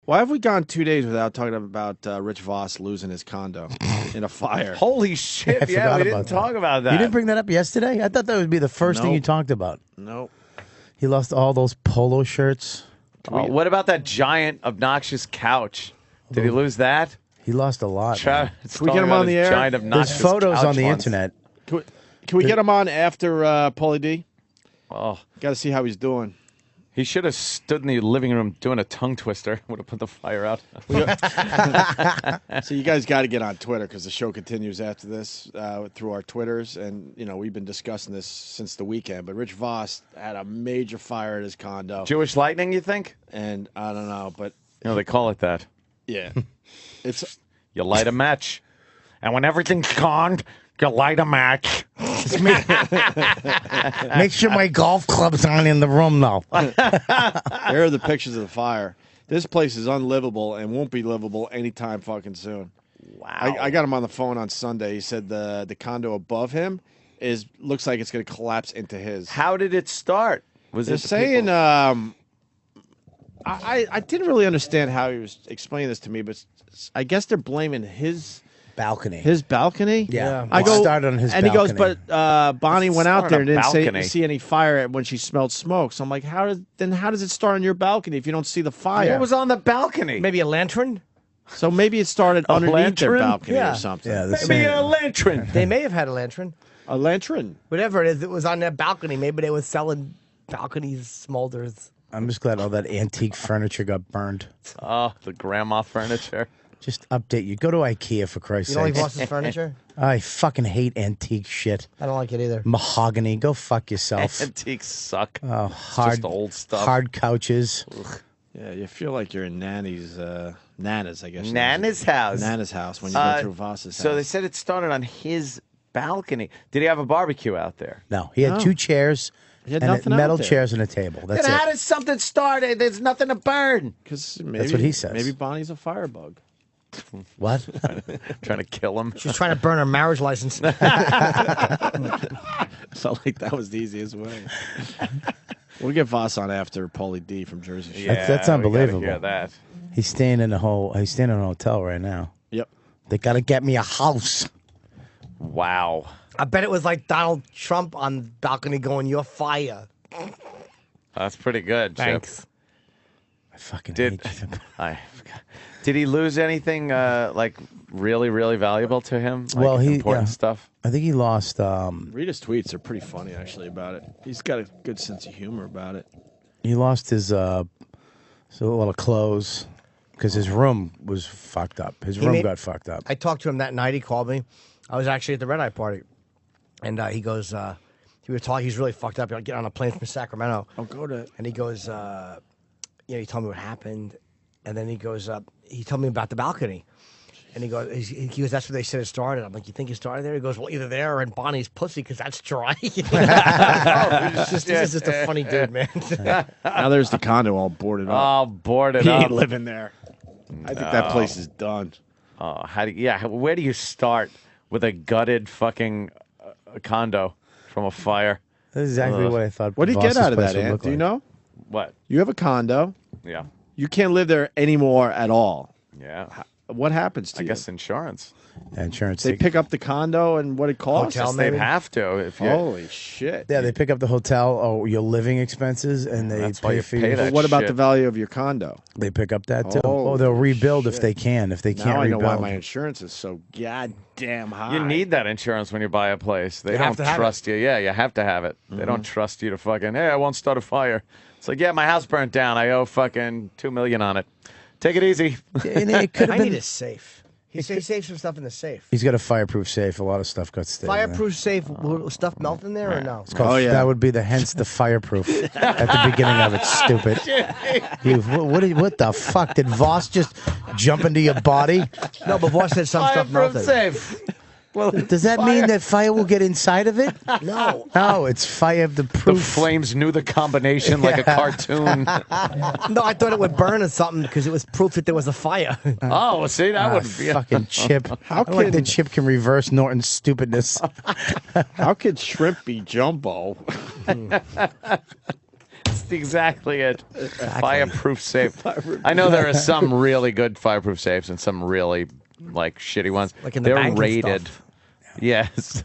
Why have we gone 2 days without talking about Rich Vos losing his condo in a fire? Holy shit! Yeah, we didn't talk about that. You didn't bring that up yesterday? I thought that would be the first thing you talked about. Nope. He lost all those polo shirts. What about that giant, obnoxious couch? Did he lose that? He lost a lot. Can we get him on the air? Giant, There's obnoxious photos couch on the once. internet. Can we get him on after Paulie D? Oh, got to see how he's doing. He should have stood in the living room doing a tongue twister. Would have put the fire out. So you guys got to get on Twitter because the show continues after this through our Twitters, and we've been discussing this since the weekend. But Rich Vos had a major fire at his condo. Jewish lightning, you think? And I don't know, but they call it that. Yeah, it's you light a match, and when everything's gone, you light a match. Make sure my golf club's on in the room, though. Here are the pictures of the fire. This place is unlivable and won't be livable anytime fucking soon. Wow. I got him on the phone on Sunday. He said the condo above him looks like it's going to collapse into his. How did it start? Was They're it saying I didn't really understand how he was explaining this to me, but I guess they're blaming his balcony. His balcony? Yeah. I go started on his and balcony. he goes, but Bonnie went out there and didn't balcony. see any fire when she smelled smoke. So I'm like, how does it start on your balcony if you don't see the fire? What was on the balcony? Maybe a lantern? So maybe it started underneath their lantern? balcony Yeah. or something. Yeah, the Maybe same. a lantern. They may have had a lantern. A lantern. Whatever it is, it was on their balcony. Maybe they were selling balconies, smolders. I'm just glad all that antique furniture got burned. Oh, the grandma furniture. Just update you. Go to IKEA, for Christ's You don't like sake. Voss's furniture? I fucking hate antique shit. I don't like it either. Mahogany. Go fuck yourself. Antiques suck. Oh, It's hard, just old stuff. hard couches. Yeah, you feel like you're in Nana's, I guess. Nana's house. Nana's house when you go through Voss's house. So they said it started on his balcony. Did he have a barbecue out there? No, he had No. 2 chairs He had and nothing out metal there. chairs and a table. That's Then how it. did something start? There's nothing to burn. Because That's what he says. Maybe Bonnie's a firebug. What? Trying to kill him. She's trying to burn her marriage license. Felt like that was the easiest way. We'll get Voss on after Paulie D from Jersey Shore. Yeah, That's we gotta unbelievable. hear that. He's staying in a hotel right now. Yep. They got to get me a house. Wow. I bet it was like Donald Trump on the balcony going, "You're fire." That's pretty good, Chip. Thanks. I fucking Did hate you. did he lose anything like really, really valuable to him? Like Well, important yeah. stuff. I think he lost. Read his tweets. They're pretty funny, actually, about it. He's got a good sense of humor about it. He lost his a lot of clothes because his room was fucked up. His room got fucked up. I talked to him that night. He called me. I was actually at the Red Eye party, and he goes, he was talking. He's really fucked up. He'll get on a plane from Sacramento. I'll go to. And he goes, he told me what happened, and then he goes, he told me about the balcony, and he goes, that's where they said it started. I'm like, you think it started there? He goes, well, either there or in Bonnie's pussy because that's dry. He's just a funny dude, man. Now there's the condo all boarded up. Oh, boarded He up. ain't living there. I think that place is done. Oh, where do you start with a gutted fucking condo from a fire? That's exactly what I thought. What did you get Voss's out of place that, would Ant? look Do you like. know? What? You have a condo. Yeah. You can't live there anymore at all. Yeah. What happens to I you? guess insurance. Insurance. They pick up the condo and what it costs? Hotel, They'd maybe? have to if you. Holy shit. Yeah, they pick up the hotel or your living expenses, and they That's why pay you for pay your- that. But what about shit. the value of your condo? They pick up that too. Holy They'll rebuild if shit. they can. If they can't Now I know rebuild, why my insurance is so goddamn high. You need that insurance when you buy a place. They You have don't to have trust you. Yeah, you have to have it. They don't trust you to fucking, hey, I won't start a fire. It's like, yeah, my house burnt down. I owe fucking $2 million on it. Take it easy. And it could I have need been. a safe. He saves some stuff in the safe. He's got a fireproof safe. A lot of stuff got stayed. in there. Fireproof safe. Will stuff melt in there or no? It's called, Oh, yeah. That would be hence the fireproof at the beginning of it. Stupid. What the fuck? Did Voss just jump into your body? No, but Voss said some stuff Fireproof melted. safe. Well, Does that mean that fire will get inside of it? No. No, it's fire. The the proof. flames knew the combination like a cartoon. No, I thought it would burn or something because it was proof that there was a fire. Oh, see, that would be. Fucking Chip. How I like can- that Chip can reverse Norton's stupidness. How could shrimp be jumbo? That's exactly it. Fireproof safe. I know there are some really good fireproof safes and some really like shitty ones. Like in the They're bank and rated. stuff. Yes,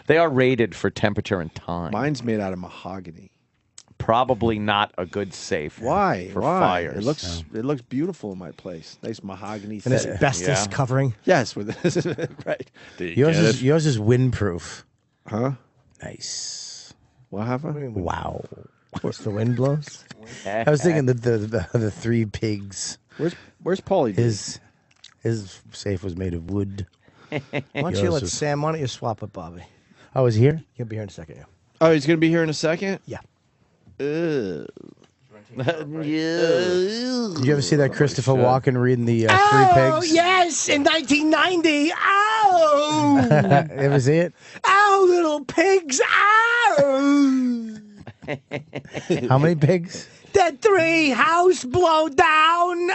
they are rated for temperature and time. Mine's made out of mahogany. Probably not a good safe. Why? For Why? fires? It looks beautiful in my place. Nice mahogany. And thick. asbestos Yeah. covering. Yes, with right. Yours is windproof. Huh? Nice. What happened? Wow. What's the wind blows? I was thinking that the three pigs. Where's Paulie? His safe was made of wood. Why don't you Yours let was- Sam? Why don't you swap with Bobby? I was here. He'll be here in a second. Yeah. Oh, he's gonna be here in a second. Yeah. Ugh. Did you ever see that Christopher Walken reading the Three Pigs? yes, in 1990. Oh, Ever see it? oh, little pigs. Oh, How many pigs? the three house blow down.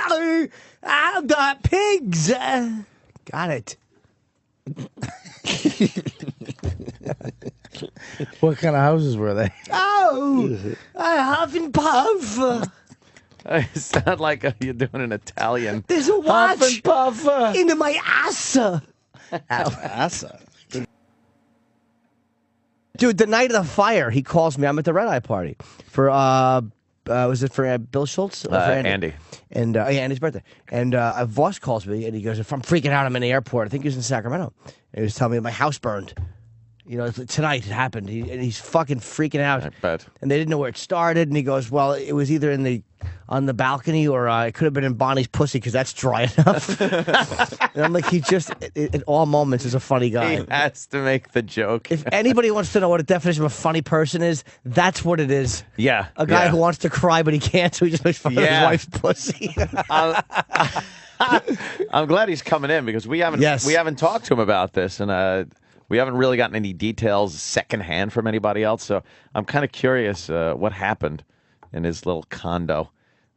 The pigs. Got it. What kind of houses were they? Oh, I huff and puff. You sound like you're doing an Italian. There's a watch Huff and puff. into my ass. Assa. Dude, the night of the fire, he calls me. I'm at the Red Eye party for was it for Bill Schultz? Or for Andy. And yeah, Andy's birthday. And Voss calls me and he goes, "If I'm freaking out, I'm in the airport." I think he was in Sacramento. And he was telling me my house burned. You know, tonight it happened. And he's fucking freaking out. I bet. And they didn't know where it started. And he goes, "Well, it was either on the balcony or it could have been in Bonnie's pussy because that's dry enough." And I'm like, he just, in all moments, is a funny guy. He has to make the joke. If anybody wants to know what a definition of a funny person is, that's what it is. Yeah. A guy yeah. who wants to cry but he can't, so he just makes fun of his Yeah. wife's pussy. I'm glad he's coming in because we haven't talked to him about this, and we haven't really gotten any details secondhand from anybody else. So I'm kind of curious what happened in his little condo.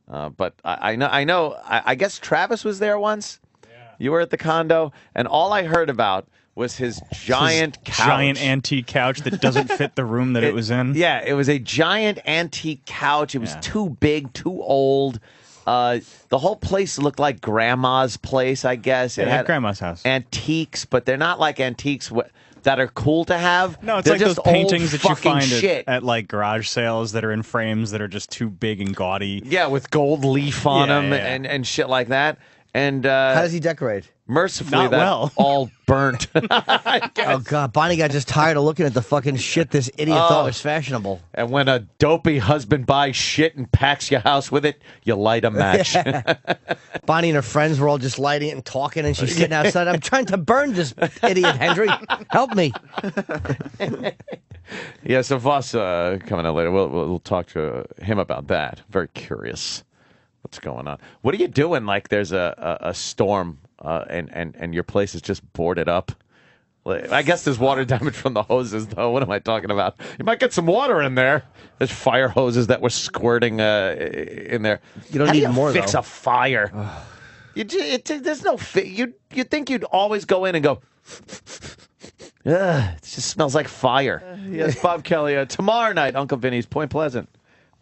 But I know. I guess Travis was there once. Yeah. You were at the condo, and all I heard about was his giant couch. Giant antique couch that doesn't fit the room that it was in. Yeah, it was a giant antique couch. It was too big, too old. The whole place looked like grandma's place, I guess. It had grandma's house. Antiques, but they're not like antiques that are cool to have. No, it's they're like those just paintings old that you fucking find shit. at like garage sales that are in frames that are just too big and gaudy. Yeah, with gold leaf on Yeah, them yeah. and shit like that. And How does he decorate? mercifully, Not that well. all burnt. Oh, God. Bonnie got just tired of looking at the fucking shit this idiot thought was fashionable. And when a dopey husband buys shit and packs your house with it, you light a match. Bonnie and her friends were all just lighting it and talking, and she's sitting outside. I'm trying to burn this idiot, Henry. Help me. Yeah, so Voss coming in later. We'll talk to him about that. Very curious what's going on. What are you doing? Like there's a storm and your place is just boarded up. I guess there's water damage from the hoses, though. What am I talking about? You might get some water in there. There's fire hoses that were squirting in there. You don't How need do you more, fix though. a fire? There's no you think you'd always go in and go, ugh, it just smells like fire. Yes, Bob Kelly. Tomorrow night, Uncle Vinny's Point Pleasant,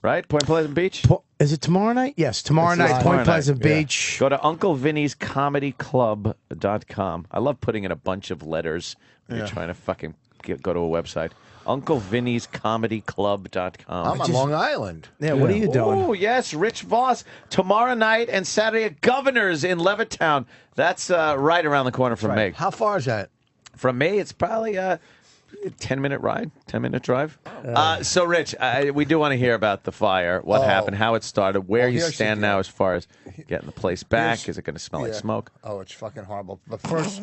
right? Point Pleasant Beach. Is it tomorrow night? Yes, tomorrow It's night, tomorrow Point night, Pleasant yeah. Beach. Go to UncleVinny'sComedyClub.com. I love putting in a bunch of letters when you're trying to fucking go to a website. UncleVinny'sComedyClub.com. I'm on Long Island. Yeah, what are you doing? Oh, yes, Rich Vos. Tomorrow night and Saturday at Governor's in Levittown. That's right around the corner from me. How far is that? From me, it's probably a 10-minute ride, 10-minute drive. So, Rich, we do want to hear about the fire, what happened, how it started, where you here's stand the now deal. as far as getting the place back. Here's- Is it going to smell like Yeah. smoke? Oh, it's fucking horrible. But first,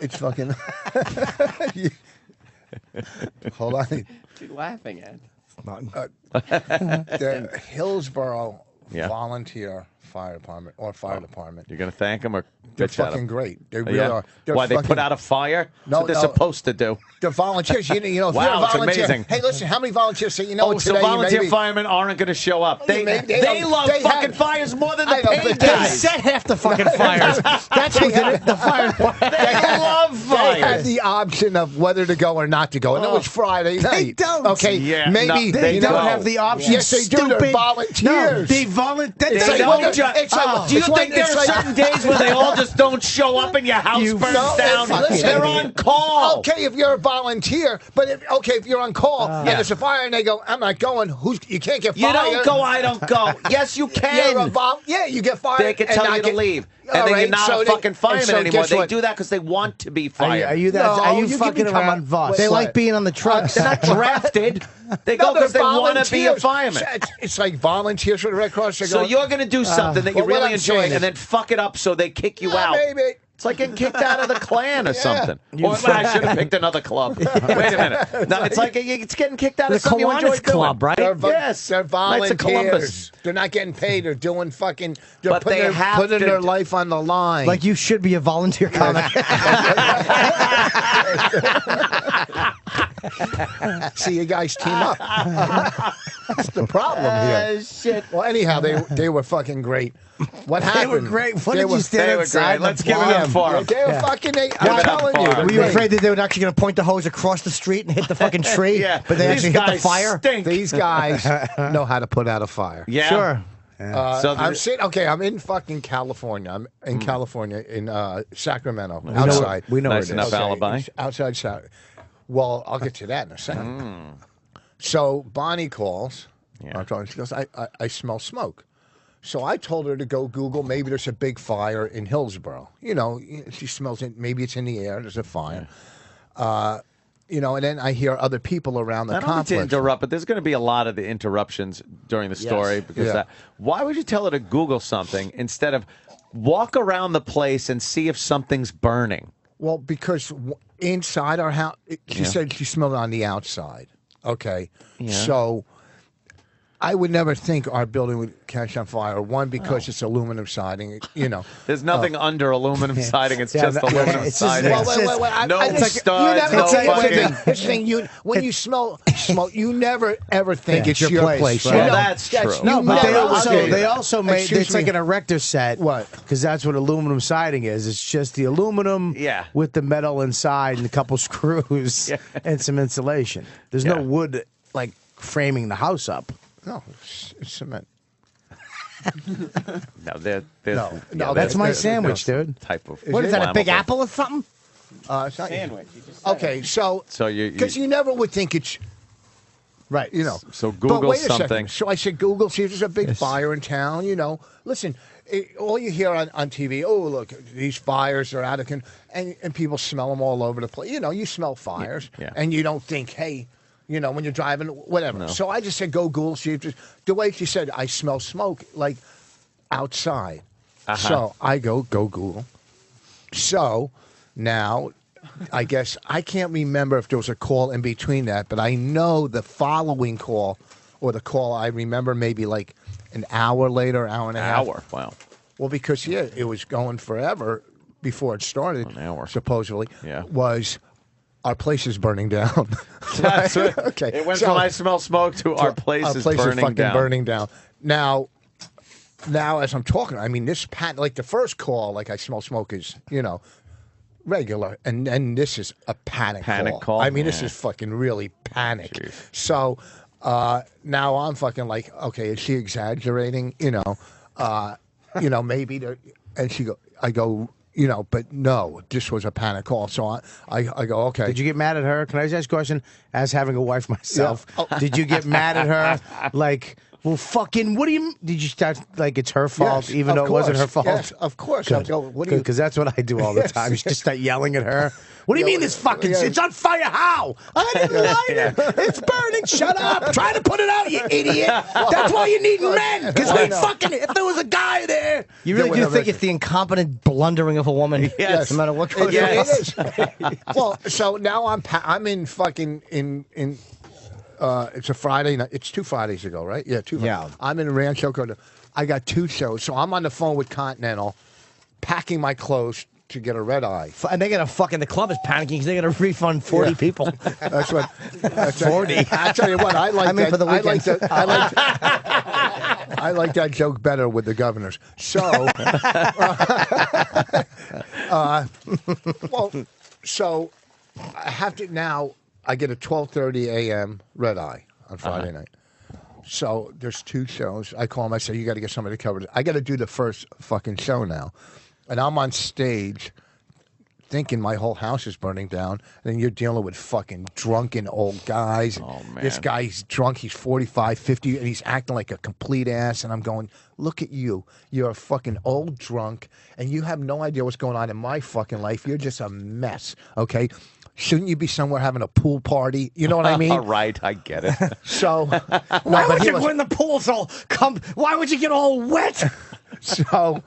it's fucking. Hold on. What are you laughing at? The Hillsborough Yeah. Volunteer Fire Department or Fire Department. You're going to thank them or They're bitch at fucking them? great. They really Yeah. are. They're Why, they put fucking- out a fire? That's No, what they're no. supposed to do. The volunteers. You know, if Wow, you're a it's volunteer. amazing. Hey, listen, how many volunteers say, you know, Oh, what, so today volunteer you may be, firemen aren't going to show up. They they love they fucking have- fires more than I the know, paid but they They guys. set half the fucking fires. That's who did it. The fire. They love They fires. had have the option of whether to go or not to go. And it was Friday night. They don't. Okay, Yeah, maybe no, They don't go. have the option. Yes, they do. They're Stupid. volunteers. No, they volunteer. It's They like, don't. look, it's like, Do you it's like- think there it's are like- certain days where they all just don't show up and your house You burns No, down? listen. They're on call. Okay, if you're a volunteer, but if you're on call and there's a fire and they go, I'm not going. You can't get You fired. don't go, I don't go. Yes, you can. You're you get fired. They can and tell not you to get- leave. All And then right, you're not so a they- fucking fireman and so anymore. guess They what? do that because they want to be Are fired. you that? No, Are you you can fucking become around, a- Voss? They What? like being on the trucks. They're not drafted. They No, go because they they're want to be a volunteers. fireman. It's like volunteers for the Red Cross. They So go, you're going to do something that you well, what really I'm enjoy saying and is- then fuck it up so they kick you out. Maybe. It's like getting kicked out of the Klan or something. Or I should have picked another club. Wait a minute. No, it's like it's getting kicked out of The something you enjoy Kiwanis Club, doing. right? Yes. They're Knights of Columbus. volunteers. They're not getting paid. They're doing fucking. They're But they have putting to- their life on the line. Like you should be a volunteer comic. See, you guys team up. That's the problem here. Shit. Well, anyhow, they were fucking great. What They happened? were great. What They did were- you stand They were outside? great. Let's give it up for them. They were fucking. I'm it up telling for you. 'em. they're Were you great. afraid that they were actually going to point the hose across the street and hit the fucking tree? Yeah. But they These actually hit the guys fire? stink. These guys know how to put out a fire. Yeah. Sure. So I'm sitting. Okay, I'm in fucking California. I'm Mm. in California in Sacramento, outside. We know Nice where it is. enough alibi. it's outside. Well, I'll get to that in a second. So Bonnie calls. Yeah. I'm talking. She goes, I smell smoke. So I told her to go Google. Maybe there's a big fire in Hillsborough. You know, she smells it. Maybe it's in the air. There's a fire. You know, and then I hear other people around the I don't mean to complex. interrupt, but there's going to be a lot of the interruptions during the story because Yeah. why would you tell her to Google something instead of walk around the place and see if something's burning? Well, because inside our house, she said she smelled it on the outside. Okay, so I would never think our building would catch on fire. One, because it's aluminum siding. You know, There's nothing under aluminum siding. It's Yeah, just that- aluminum it's just- siding. well, No just- studs, You no never, fucking- This thing, when you smell smoke, you never ever think it's your place. right. You Well, know, that's true. you No, but never would do they that. also made Excuse it's like me. an erector set. What? Because that's what aluminum siding is. It's just the aluminum Yeah. with the metal inside and a couple screws and some insulation. There's no Yeah. wood like framing the house up. No, it's cement. No, No, That's my they're- sandwich, dude. type of. What is that, a big flammable. apple or something? It's not okay, so you- because you never would think it's Right. you know. So But Google wait a something. second. So I said, Google, see if there's a big fire in town. You know, listen, all you hear on TV, oh, look, these fires are out of control, and people smell them all over the place. You know, you smell fires, Yeah. and you don't think, hey, you know, when you're driving, whatever. So I just said, go Google, see if there's, the way she said, I smell smoke, like outside. So I go Google. So now, I guess I can't remember if there was a call in between that, but I know the following call, or the call I remember maybe like an hour later, hour and a half. Hour. Wow. Well, because it was going forever before it started. An hour. Supposedly. Yeah. Was our place is burning down. That's right. Okay. It went So- from I smell smoke to our place is burning fucking down. burning down. Now, as I'm talking, I mean, this like the first call, like I smell smoke is, you know, regular, and this is a panic call? I mean, this Yeah. is fucking really panic. So now I'm fucking like, okay, is she exaggerating? You know, maybe. And I go, you know, but no, this was a panic call. So I go, okay. Did you get mad at her? Can I just ask a question? As having a wife myself, Yeah. Oh. did you get mad at her? Like, well, fucking, what do you? Did you start like it's her fault, Yes, even though of it wasn't her course. fault? Yes, of course. I go, what do you? Because that's what I do all the Yes, time. Is yes. just start yelling at her. What do you Yeah, mean this fucking? yeah. It's on fire? How? I didn't light it. It's burning. Shut up. Try to put it out, you idiot. That's why you need men. Because I we know. fucking. If there was a guy there, You really Yeah, do whatever. think it's the incompetent blundering of a woman? Yes. No matter what goes Yeah, on. it is. Well, so now I'm in fucking in. It's a Friday night. It's 2 Fridays ago, right? Yeah, 2 Fridays. Yeah. I'm in Rancho Condo. I got 2 shows, so I'm on the phone with Continental, packing my clothes to get a red eye. And they got the club is panicking because they got to refund 40 people. That's what. 40. I tell you what, I like I mean, that. for the I like weekend. that. I like that joke better with the governors. So, well, so I have to now. I get a 12:30 a.m. red eye on Friday night. So there's 2 shows. I call him. I say, you got to get somebody to cover it. I got to do the first fucking show now. And I'm on stage thinking my whole house is burning down. And then you're dealing with fucking drunken old guys. Oh, man. This guy's drunk. He's 45, 50, and he's acting like a complete ass. And I'm going, look at you. You're a fucking old drunk, and you have no idea what's going on in my fucking life. You're just a mess, okay? Shouldn't you be somewhere having a pool party? You know what I mean? All right, I get it. So, Why would you when the pool's all come? Why would you get all wet? So,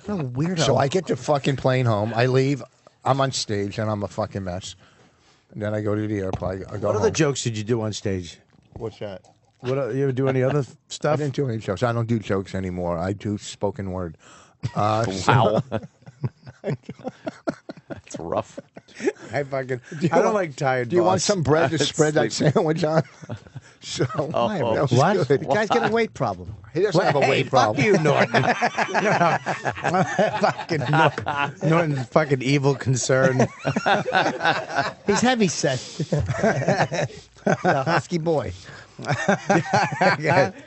No weirdo. so I get the fucking plane home. I leave. I'm on stage, and I'm a fucking mess. And then I go to the airport. I go What home. other jokes did you do on stage? What's that? You ever do any other I stuff? didn't do any jokes. I don't do jokes anymore. I do spoken word. Wow. That's rough. I don't like tired. Do you want boss. some bread to spread that sandwich on? So, that was What? good. The guy's got a weight problem. He doesn't have a Hey, weight fuck problem. you, Norton. Fucking Norton's fucking evil concern. He's heavy set. The husky boy.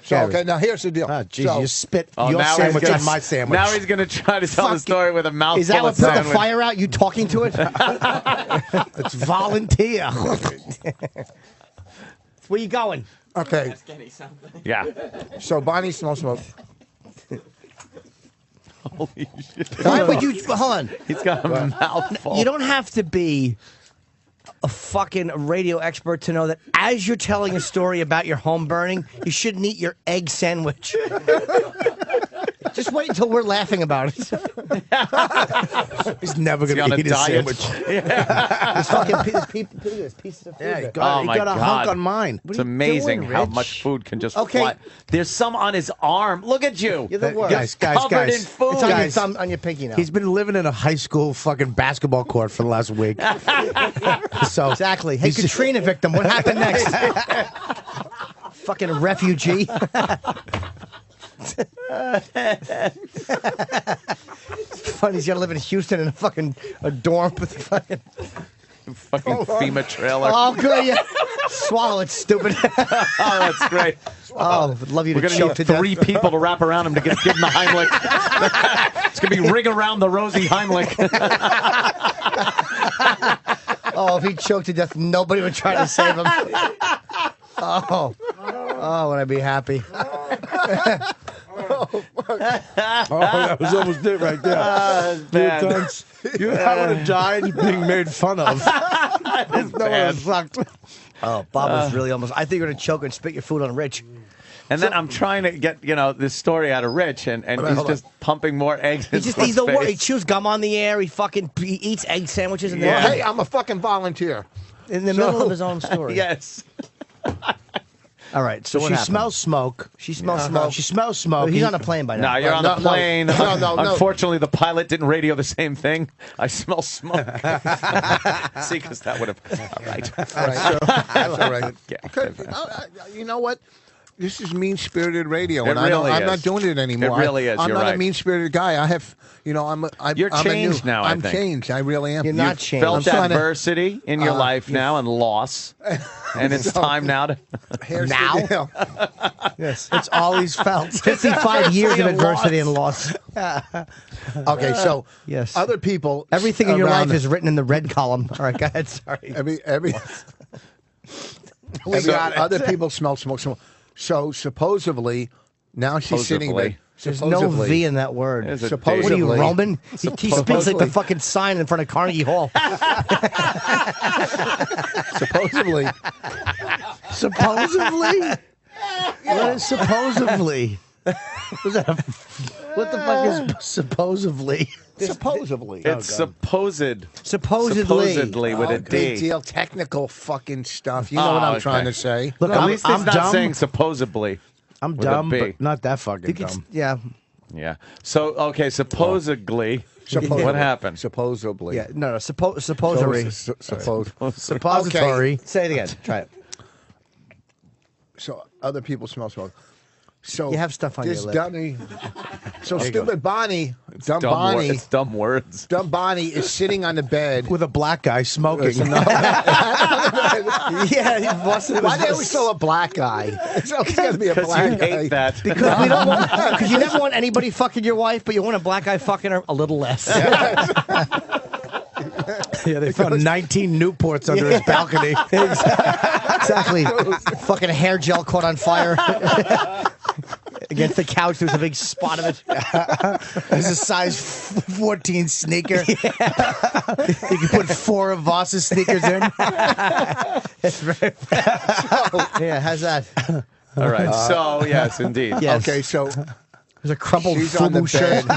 So, okay, now here's the deal. Oh, jeez, So- you spit Oh, your now he's sandwich gonna- on my sandwich. Now he's going to try to tell the Fuck story with a mouthful Is that what of put the sandwich. fire out? You talking to it? It's volunteer. Where you going? Okay, Yeah. so Bonnie smells smoke. Holy shit. Why would you? Hold on. He's got a mouthful. You don't have to be a fucking radio expert to know that as you're telling a story about your home burning, you shouldn't eat your egg sandwich. Just wait until we're laughing about it. He's never He's going on to a eat his diet. sandwich. This fucking pieces of food. Yeah, he there. got, Oh, he my got a hunk God. on mine. It's are you amazing doing, how Rich? much food can just Okay. fly. There's some on his arm. Look at you. You're the worst. Guys, Covered in food. It's on your Guys. thumb, on your pinky now. He's been living in a high school fucking basketball court for the last week. So Exactly. Hey, Katrina victim, what happened next? Fucking refugee. It's funny, he's got to live in Houston in a dorm with fucking. Fucking FEMA trailer. Oh, good. Yeah. Swallow it, stupid. Oh, that's great. Oh, would love you We're to going to choke need to 3 death. people to wrap around him to give him the Heimlich. It's going to be rig around the Rosie Heimlich. Oh, if he choked to death, nobody would try to save him. Oh, would I be happy? Oh, that was almost it right there. bad. I would have died being made fun of. That would bad. have sucked. Oh, Bob was really almost. I think you're going to choke and spit your food on Rich. And then I'm trying to get, this story out of Rich, and he's hold just pumping more eggs He in just his he's the worst. He face. chews gum on the air. He eats egg sandwiches in the, Yeah. Hey, I'm a fucking volunteer. in the middle of his own story. Yes. All right. So So what she happened? smells smoke. She smells smoke. She smells Oh, smoke. he's on a plane by now. No, you're on the no, plane. no. Unfortunately, the pilot didn't radio the same thing. I smell smoke. See, because that would have. All right. All right, that's all right. Yeah. You know what? This is mean-spirited radio, It and really I'm is. not doing it anymore. It really is. I'm You're not right. a mean-spirited guy. I have, I'm You're I'm changed now, I I'm think. changed. I really am. You're not You've changed. Felt I'm trying to- adversity in your life now and loss, and it's time now to. Here's the Now? deal. Yes. It's all he's felt. 55 years of adversity and loss. Okay, so Yes. other people. Everything in your around- life is written in the red column. All right, go ahead. Sorry. every other people smell smoke. So supposedly, now she's sitting there. There's no V in that word. There's a Supposedly, What are you, Roman? He speaks like the supposedly- fucking sign in front of Carnegie Hall. supposedly, Supposedly? What is supposedly? What the fuck is supposedly? supposedly, It's supposed. Supposedly. with a big D. deal, technical fucking stuff. You know what I'm trying to say. Look, At least it's I'm not dumb. saying supposedly. I'm with a dumb, B. but not that fucking You could- dumb. yeah. Yeah. So okay, supposedly. What happened? Supposedly. Yeah. No, supposedly. Suppository. Say it again. Try it. So other people smell smoke. So You have stuff on your this lip. dummy. So stupid Bonnie, dumb Bonnie, It's dumb words. dumb Bonnie is sitting on the bed. With a black guy smoking. Yeah, Why do we still a black guy? It's always got to be a Because black you guy. hate that. because we don't want, because you never want anybody fucking your wife, but you want a black guy fucking her a little less. Yeah, they found 19 Newports under his balcony. Exactly. Fucking hair gel caught on fire. Against the couch, there's a big spot of it. There's a size 14 sneaker. You can put 4 of Voss's sneakers in. Yeah, how's that? All right. So yes, indeed. Yes. Okay, so There's a crumpled she's on the FUBU shirt.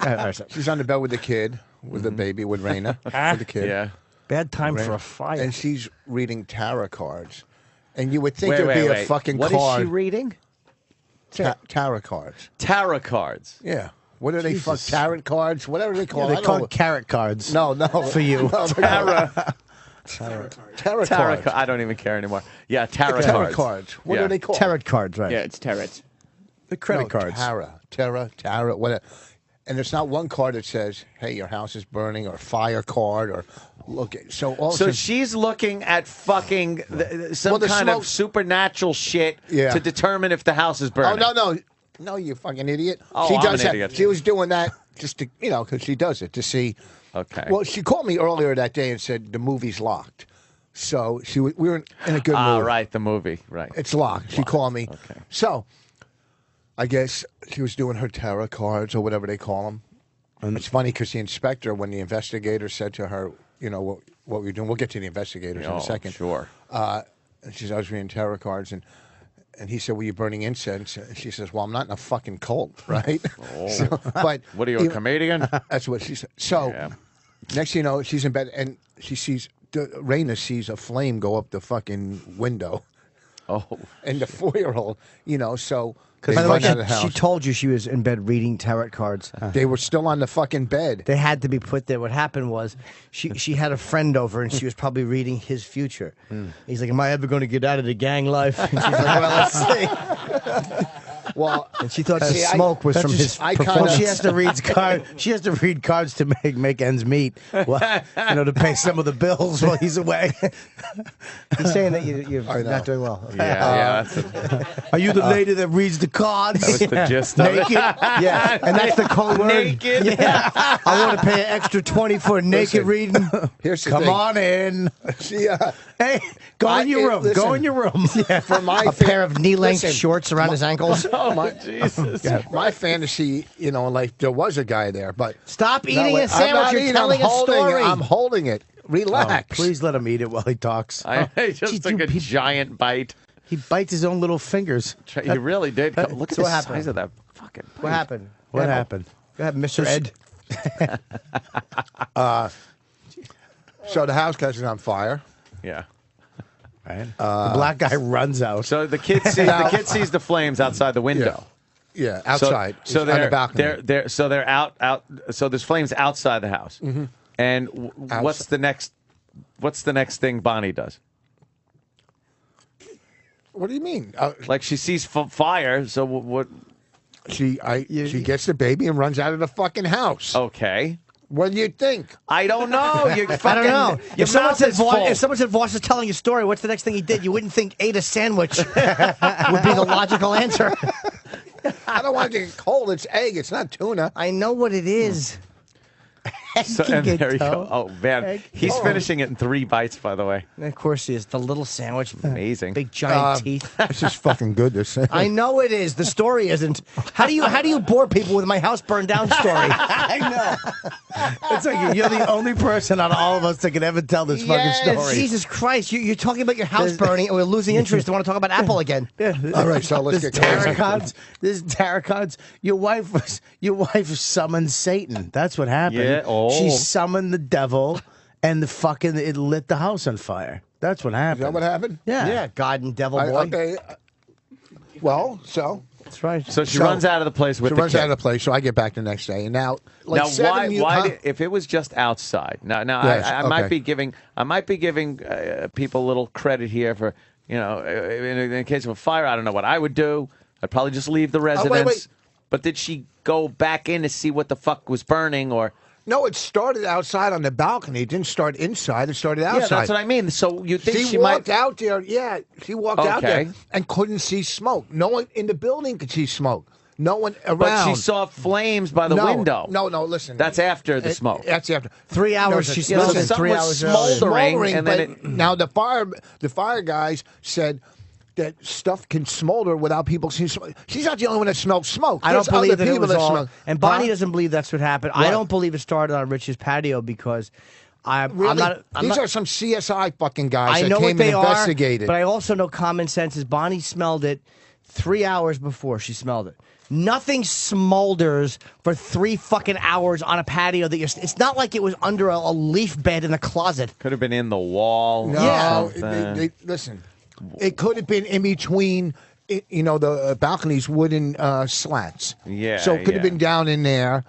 bed. She's on the bed with the kid, with the baby, with Raina, with the kid. Yeah. Bad time for Raina. a fire. And she's reading tarot cards. And you would think Wait, there'd wait, be wait. a fucking What is card. she reading? Tarot cards. Tarot cards. Yeah. What are they? Fuck tarot cards? Whatever they call. They I don't call know. it carrot cards. No, For you. No, Tarot. tarot Tarot. cards. I don't even care anymore. Yeah, tarot Tarot cards. cards. What Yeah. are they called? Tarot cards, right? Yeah, it's tarot. The credit cards. Tarot, whatever. And there's not one card that says, "Hey, your house is burning," or fire card, or look. So all So she's looking at fucking some Well, the kind smoke- of supernatural shit Yeah. to determine if the house is Oh burning. no, you fucking idiot! Oh, she I'm does an that. idiot. She was doing that just to, because she does it to see. Okay. Well, she called me earlier that day and said the movie's locked. So we were in a good mood. Right, the movie. Right. It's locked. She called me. Okay. So, I guess she was doing her tarot cards or whatever they call them. And it's funny because the inspector, when the investigator said to her, what we're doing, we'll get to the investigators in Oh, a second. sure. And she said, I was reading tarot cards, and he said, "Were you burning incense?" And she says, "Well, I'm not in a fucking cult, right?" But What are you, a comedian? that's what she said. So, Yeah. next thing you know, she's in bed, and she sees Raina sees a flame go up the fucking window, Oh. and the 4-year-old, so they By the way, run out of the she house. told you she was in bed reading tarot cards. They were still on the fucking bed. They had to be put there. What happened was she had a friend over and she was probably reading his future. He's like, "Am I ever going to get out of the gang life?" And she's like, "Well, let's see." Well, And she thought the See, I- smoke was that's from just- his I kinda- Well, performance. she has to read cards. She has to read cards to make ends meet. Well, to pay some of the bills while he's away. He's saying that you're I know. not doing well. Yeah, that's Are you the lady that reads the cards? that was the gist of it. Naked? Yeah, and that's the code word. Naked. Yeah, I want to pay an extra 20 for naked Listen. reading. here's the Come thing. on in. She, Hey, go in your room. Go listen. in your room. for my A pair of knee-length Listen, shorts around his ankles. Oh, my Jesus. my fantasy, in life, there was a guy there, but Stop eating wait, a sandwich. I'm not You're eating, telling I'm a holding story. It. I'm holding it. Relax. Please let him eat it while he talks. I just Jeez, took you a giant bite. He bites his own little fingers. He really did. Look at the what happened. size of that fucking bite. What happened? What happened? Go ahead, Mr. Ed. So the house catches on fire. Yeah. Right? The black guy runs out. So the kid sees the flames outside the window. Yeah, outside. So on the they're balcony. so they're out. So there's flames outside the house. Mm-hmm. And what's the next thing Bonnie does? What do you mean? Like she sees fire. So what? She gets the baby and runs out of the fucking house. Okay. What do you think? I don't know. You fucking, I don't know. Your If someone, mouth said is full. if someone said Voss is telling a story, what's the next thing he did? You wouldn't think ate a sandwich would be the logical answer. I don't want it to get cold. It's egg. It's not tuna. I know what it is. So, and there you go. Oh man, he's finishing it in 3 bites. By the way, And of course he is. The little sandwich. amazing. Big giant teeth. This is fucking good. This thing. I know it is. The story isn't. How do you bore people with my house burned down story? I know. It's like you're the only person out of all of us that can ever tell this Yes, fucking story. Jesus Christ! You're talking about your house burning, and we're losing interest. I want to talk about Apple again. All right, so let's This get tarot going. cards. This tarot cards. Your wife summoned Satan. That's what happened. Yeah, oh. She summoned the devil, and it lit the house on fire. That's what happened. Is that what happened? Yeah. Yeah, God and Devil Boy. Okay. Well, so That's right. So she runs out of the place with she the runs kid. out of the place. So I get back the next day, and now like Now, seven if it was just outside? Now, Yes, I might okay. be giving people a little credit here for in the case of a fire. I don't know what I would do. I'd probably just leave the residence. But did she go back in to see what the fuck was burning, or? No, it started outside on the balcony. It didn't start inside. It started outside. Yeah, that's what I mean. So you think she might walked out there? Yeah, she walked out there and couldn't see smoke. No one in the building could see smoke. No one around. But she saw flames by the window. No, listen. That's after the smoke. That's after 3 hours. She smelled it. 3 hours smoldering, and then now the fire guys said that stuff can smolder without people seeing smoke. She's not the only one that smelled smoke. I don't believe that it was all. And Bonnie Huh? doesn't believe that's what happened. What? I don't believe it started on Rich's patio because I'm Really? not. These are some CSI fucking guys I that know came what they and investigated. are, but I also know common sense is Bonnie smelled it 3 hours before she smelled it. Nothing smolders for 3 fucking hours on a patio. It's not like it was under a leaf bed in the closet. Could have been in the wall. No, Yeah. listen. It could have been in between, the balcony's wooden slats. Yeah, So it could have yeah. been down in there.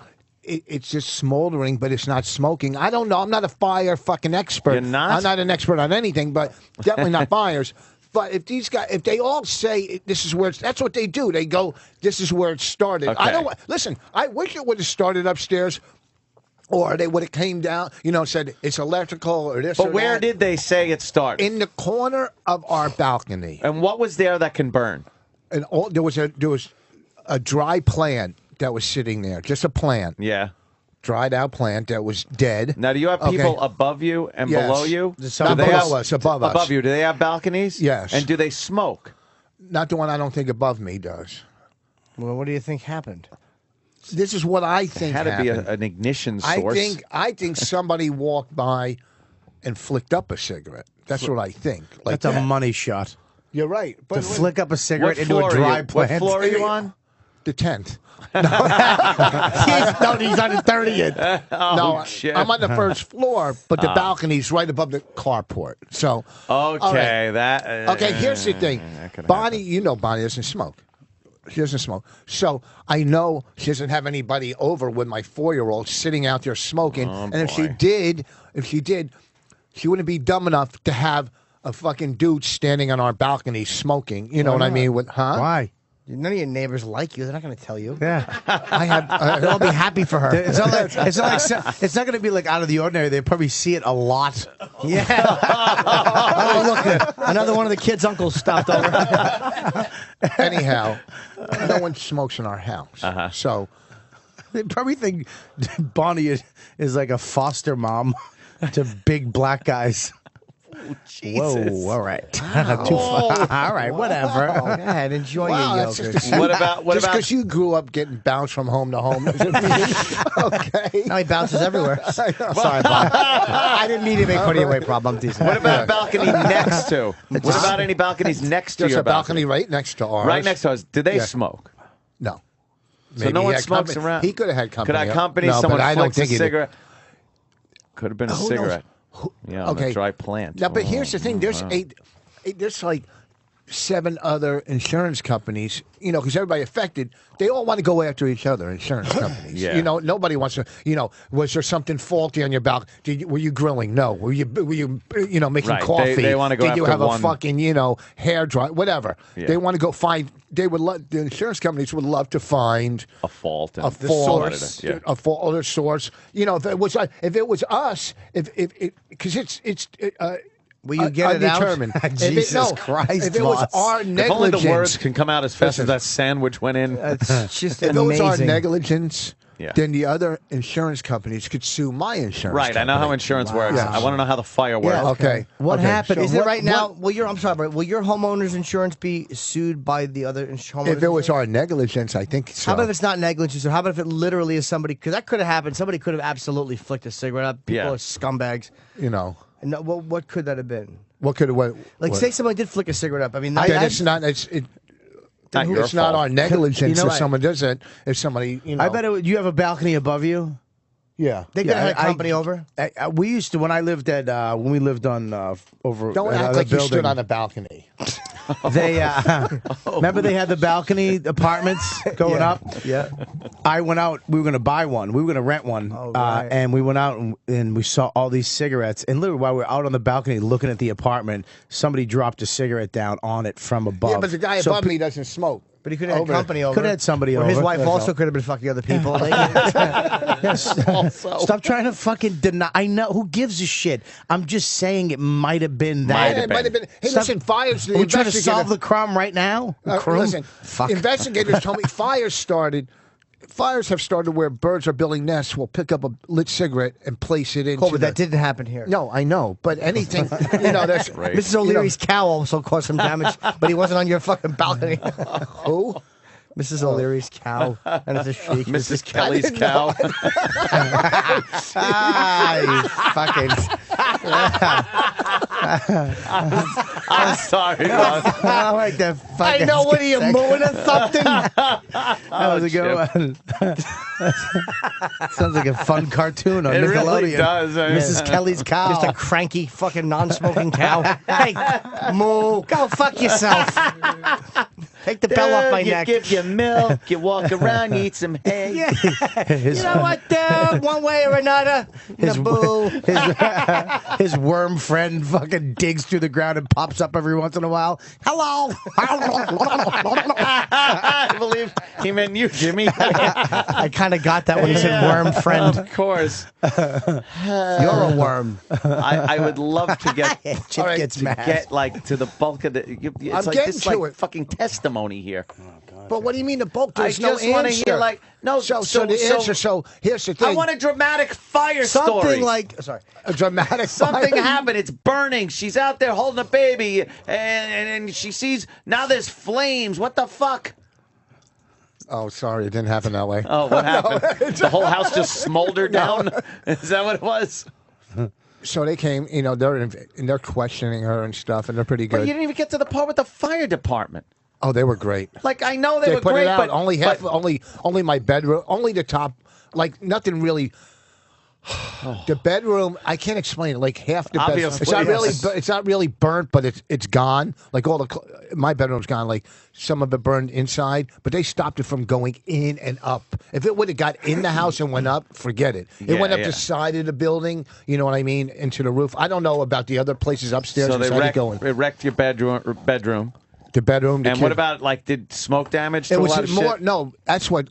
It's just smoldering, but it's not smoking. I don't know. I'm not a fire fucking expert. You're not? I'm not an expert on anything, but definitely not fires. But if these guys, if they all say this is where that's what they do. They go, this is where it started. Okay. I don't. Listen, I wish it would have started upstairs. Or they would have came down, said it's electrical or this or But where that. did they say it started? In the corner of our balcony. And what was there that can burn? And there was a dry plant that was sitting there, just a plant, Yeah. dried out plant that was dead. Now, do you have people above you and Yes. below you? Not Do they below us, above us. Above you. Do they have balconies? Yes. And do they smoke? Not the one I don't think above me does. Well, what do you think happened? This is what I think Had to be happened. an ignition source. I think somebody walked by and flicked up a cigarette. That's what I think. Like That's a that. money shot. You're right. To flick up a cigarette What into floor a dry are you? plant. What floor are you on? The 10th. He's on the 30th. No, shit. I'm on the first floor, but the balcony's right above the carport. So Okay, all right. that. Okay, here's the thing. that could Bonnie, happen. Bonnie doesn't smoke. She doesn't smoke. So I know she doesn't have anybody over with my 4-year-old sitting out there smoking. And if she boy. did, she wouldn't be dumb enough to have a fucking dude standing on our balcony smoking. You know what I mean? Why? None of your neighbors like you. They're not going to tell you. Yeah. I have. They'll all be happy for her. It's not going to be like out of the ordinary. They probably see it a lot. Yeah. Oh, look, another one of the kids' uncles stopped over. Anyhow, no one smokes in our house. So They probably think Bonnie is like a foster mom to big black guys. Jesus. Whoa, all right. Too far. All right, whatever. Go ahead, enjoy wow, your that's yogurt. just What about just because you grew up getting bounced from home to home doesn't mean okay. Now he bounces everywhere. Sorry, Bob. I didn't mean to make fun of your weight problem. I'm decent. What about a balcony next to? What about any balconies next to There's your a balcony right next to ours. Right next to us. Do they Yes. smoke? No. So Maybe no he one had smokes company. around. He could have had company. Could I accompany no, someone but I don't flicks a think he did. cigarette? Could have been a Who knows? cigarette. Yeah, on okay. a dry plant. Now, but here's the thing: there's there's like 7 other insurance companies. Because everybody affected, they all want to go after each other. Insurance companies. Yeah. Nobody wants to. Was there something faulty on your balcony? Were you grilling? No. Were you making Right. coffee? They wanna go Did you after have a one- fucking hair dry? Whatever. Yeah. They want to go find. They would love. The insurance companies would love to find a fault. a fault, Yeah. a fault or a source. If it was us, because it's Will you get it out? undetermined. Jesus Christ, If it was Voss. our If negligence, only the words can come out as fast as Listen. that sandwich went in. It's just if it was our amazing. negligence, Yeah. then the other insurance companies could sue my insurance. Right, I know how company. insurance works. Yes. I want to know how the fire works. Yeah, okay. What Okay, happened? so Is it what- right now? what- I'm sorry, but will your homeowner's insurance be sued by the other homeowners? If it was our negligence, I think so. How about if it's not negligence? Or how about if it literally is somebody? Because that could have happened. Somebody could have absolutely flicked a cigarette up. People Yeah. are scumbags. And what could that have been? What could what? Like, what? say somebody did flick a cigarette up. I mean, Then I- it's not. It's Not your it's not fault. our negligence You know if what? someone does it. If somebody, I bet you have a balcony above you. Yeah. they could have had I- company over. We used to when I lived at when we lived on over. Don't at act another like you stood building. on a balcony. They remember they had the balcony apartments going up. Yeah. I went out. We were going to buy one. We were going to rent one. Oh, right. And we went out and we saw all these cigarettes. And literally, while we were out on the balcony looking at the apartment, somebody dropped a cigarette down on it from above. Yeah, but the guy So above me doesn't smoke. But he could have had company over. Could have had somebody or over. his wife That's also all. could have been fucking other people. Stop trying to fucking deny. I know who gives a shit. I'm just saying it might have been that. Might have It might have been. Hey, Stop- listen, fires. The Are we trying to investigator- solve the crime right now? Listen, Fuck. investigators told me fires have started where birds are building nests. Will pick up a lit cigarette and place it into. Cool, but that didn't happen here. No, I know, but anything, that's Right. Mrs. O'Leary's cow also caused some damage, but he wasn't on your fucking balcony. Who? Mrs. O'Leary's cow, and it's a she. Mrs. Kelly's cow. You fucking. I'm sorry, boss. I like that fucking. I know. What are you mooing or something? That was a good one. Sounds like a fun cartoon on It Nickelodeon. really does. I mean, Mrs. Kelly's cow. Just a cranky fucking non-smoking cow. Hey, moo, go fuck yourself. Take the bell off my you neck. give you milk, you walk around, you eat some hay. Yeah. You know what, one way or another, Naboo. His worm friend fucking digs through the ground and pops up every once in a while. Hello. I believe he meant you, Jimmy. I kind of got that when he said worm friend. Of course. You're a worm. I would love to get Chip gets mad. get like to the bulk of the. It's I'm like getting this to like it. fucking testimony here. But what do you mean the bulk? There's I no just want to answer. hear like no. So the answer. So here's the thing. I want a dramatic fire Something story. like, sorry. a dramatic Something fire. happened. It's burning. She's out there holding a baby, and she sees now there's flames. What the fuck? Oh, sorry, it didn't happen that way. Oh, what happened? The whole house just smoldered down. Is that what it was? So they came, they're questioning her and stuff, and they're pretty But good. you didn't even get to the part with the fire department. Oh, they were great. Like I know they were put great, it out. but Only my bedroom, only the top, like nothing really. The bedroom, I can't explain it. Like half the bedroom, Obviously, it's not really, yes. it's not really burnt, but it's gone. Like my bedroom's gone. Like some of it burned inside, but they stopped it from going in and up. If it would have got in the house and went up, forget it. It Yeah, went up yeah. the side of the building. You know what I mean? Into the roof. I don't know about the other places upstairs. So they inside wrecked, going. it wrecked your bedroom. The bedroom. The And kid- what about like did smoke damage to It a was lot of more. shit? No, that's what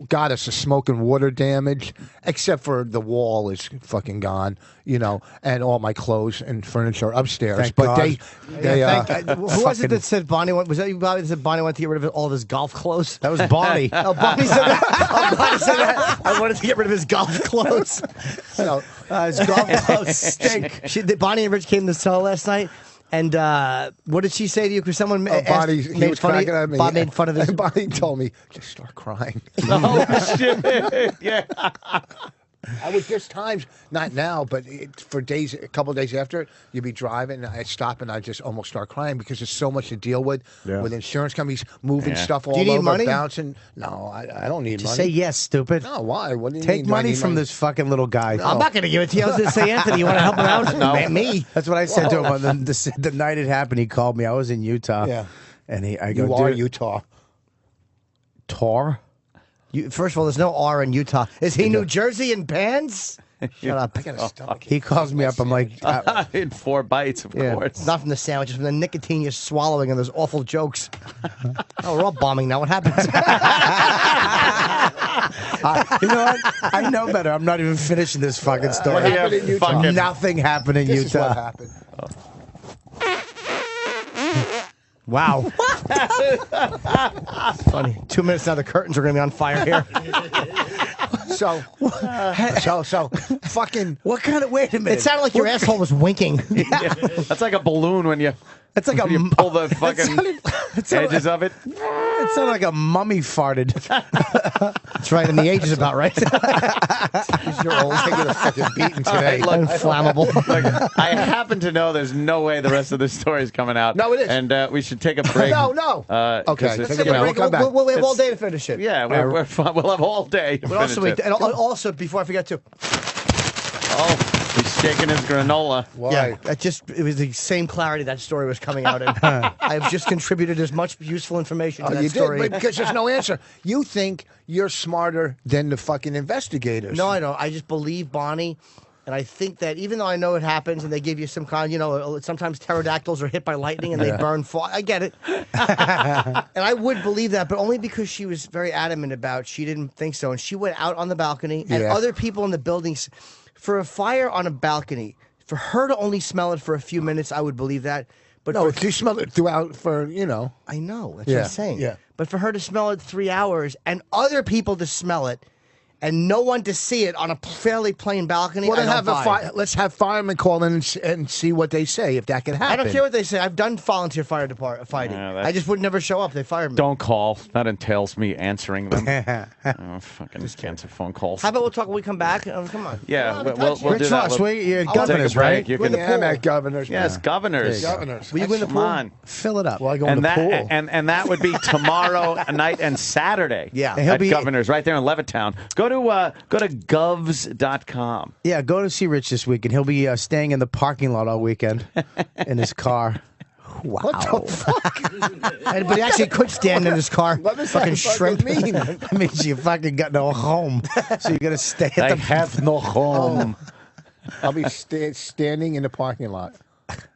got us: the smoke and water damage. Except for the wall is fucking gone, and all my clothes and furniture upstairs. Thank but God. Who was it that said Bonnie went? Was that you, Bobby, that said Bonnie wanted to get rid of all of his golf clothes? That was Bonnie. Oh, Bonnie said that. Oh, Bonnie said that. I wanted to get rid of his golf clothes. His golf clothes stink. Bonnie and Rich came to the cell last night. And what did she say to you? Because someone Bonnie, he made was fun cracking of at me. Bob made fun of his. And Bonnie told me, just start crying. Oh shit! Yeah. I was just times, not now, but for days, a couple of days after, you'd be driving, and I'd stop, and I'd just almost start crying because there's so much to deal with insurance companies moving Yeah. stuff all Do you need over, money? bouncing. No, I don't need money. Say yes, stupid. No, why? What do you Take mean? Do I money need from this fucking little guy. I'm not going to give it to you. I was going to say, Anthony, you want to help him out? No. Me. That's what I said to him on the night it happened. He called me. I was in Utah. Yeah. And I go, You are dude, Utah. Tor? First of all, there's no R in Utah. Is he New Jersey in pants? Shut up. I got a stomach. He calls me up. I'm like, In 4 bites, of Yeah. course. It's not from the sandwiches, from the nicotine you're swallowing and those awful jokes. Oh, we're all bombing now. What happens? you know what? I know better. I'm not even finishing this fucking story. What happened in Utah? fucking- Nothing happened in This is what Utah. happened. Wow. Funny. 2 minutes now, the curtains are going to be on fire here. So, fucking. What kind of? Wait a minute. It sounded like your asshole was winking. That's like a balloon when you It's like you pull the fucking edges of it. It sounded like a mummy farted. That's right, and the age is about right. You're old. I get a fucking beating today. Look, Inflammable. Look, I happen to know there's no way the rest of this story is coming out. No, it is. And we should take a break. No. 'cause Okay, it's, take you a break. know, We'll come back. We have all day to finish it. Yeah, we're fine. We'll have all day. To But also, finish it. also, before I forget to, Oh, he's shaking his granola. Why? yeah, it was the same clarity that story was coming out in. I've just contributed as much useful information to Oh, that you story. did, because there's no answer. You think you're smarter than the fucking investigators. No, I don't. I just believe Bonnie And I think that even though I know it happens and they give you some kind, sometimes pterodactyls are hit by lightning and they burn. I get it. And I would believe that, but only because she was very adamant about she didn't think so. And she went out on the balcony and other people in the buildings, for a fire on a balcony, for her to only smell it for a few minutes, I would believe that. But no, she smelled it throughout for, I know. That's what I'm saying. Yeah. But for her to smell it 3 hours and other people to smell it, and no one to see it on a fairly plain balcony. Well, then let's have firemen call in and see what they say if that can happen. I don't care what they say. I've done volunteer fire fighting. I just would never show up. They fired me. Don't call. That entails me answering them. Fucking cancel phone calls. How about we'll talk when we come back? Come on. Yeah, we'll do Rich that. Vos, you're We'll governors, take a break. right? You can, I'm at governors. yes, governors. Governors. Will you go in the Come pool? on. Fill it up. Well, I go in the pool. And that would be tomorrow night and Saturday. Yeah. And he'll at be- Governors right there in Levittown. Go to govs.com. Yeah, go to see Rich this week, and he'll be staying in the parking lot all weekend in his car. Wow. What the fuck? But he actually could stand in his car. What does fucking that shrimp. mean? That means you fucking got no home, so you're gonna stay at I the. have no home. I'll be standing in the parking lot.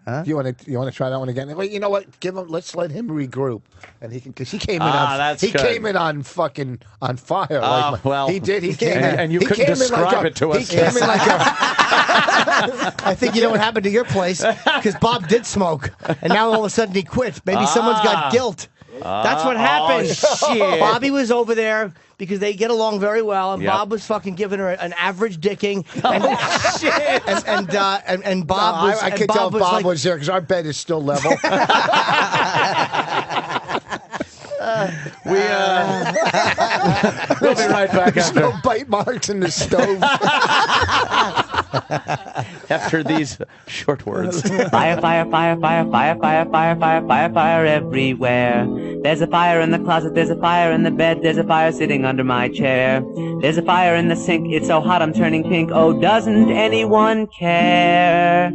Huh? You want to try that one again? Wait, you know what? Let's let him regroup, and he can because he came in came in on fucking on fire. Well, he did. He came in, and you he couldn't came in like describe it to us. He came in like a. I think you know what happened to your place because Bob did smoke, and now all of a sudden he quit. Maybe someone's got guilt. That's what happened. Shit. Bobby was over there because they get along very well, and Yep. Bob was fucking giving her an average dicking. And, Shit. and Bob was. I and could tell was Bob like, was there because our bed is still level. We'll be right back There's no bite marks in the stove. after these short words. Fire, fire, fire, fire, fire, fire, fire, fire, fire, fire everywhere. There's a fire in the closet, there's a fire in the bed, there's a fire sitting under my chair. There's a fire in the sink, it's so hot I'm turning pink, oh doesn't anyone care?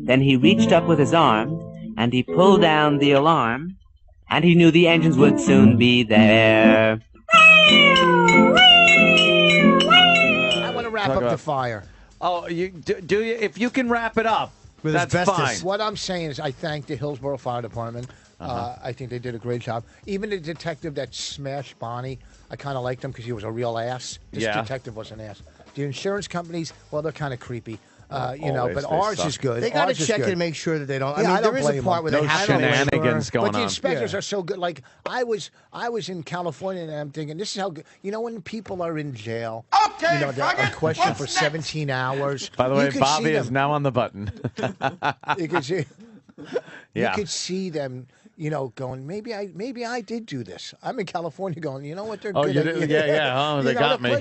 Then he reached up with his arm, and he pulled down the alarm, and he knew the engines would soon be there. I want to wrap up the fire. Oh, you do you? If you can wrap it up, With that's asbestos. fine. What I'm saying is I thank the Hillsborough Fire Department. I think they did a great job. Even the detective that smashed Bonnie, I kind of liked him because he was a real ass. This Yeah. detective was an ass. The insurance companies, well, they're kind of creepy. Always, but they ours suck. is good. They got to Ours is check it good. and make sure that they don't. Yeah, I I mean, don't there is a blame part them. where they No have to make shenanigans sure. going But the on. inspectors are so good. Like I was in California, and I'm thinking, this is how good. You know, when people are in jail, Okay, they're on question for 17 hours. By the you way, could Bobby see is them- now on the button. You could see. Yeah. You could see them. Going, maybe I did do this. I'm in California going, you know what, they're Oh, good you at. did? Yeah. Oh, they got me.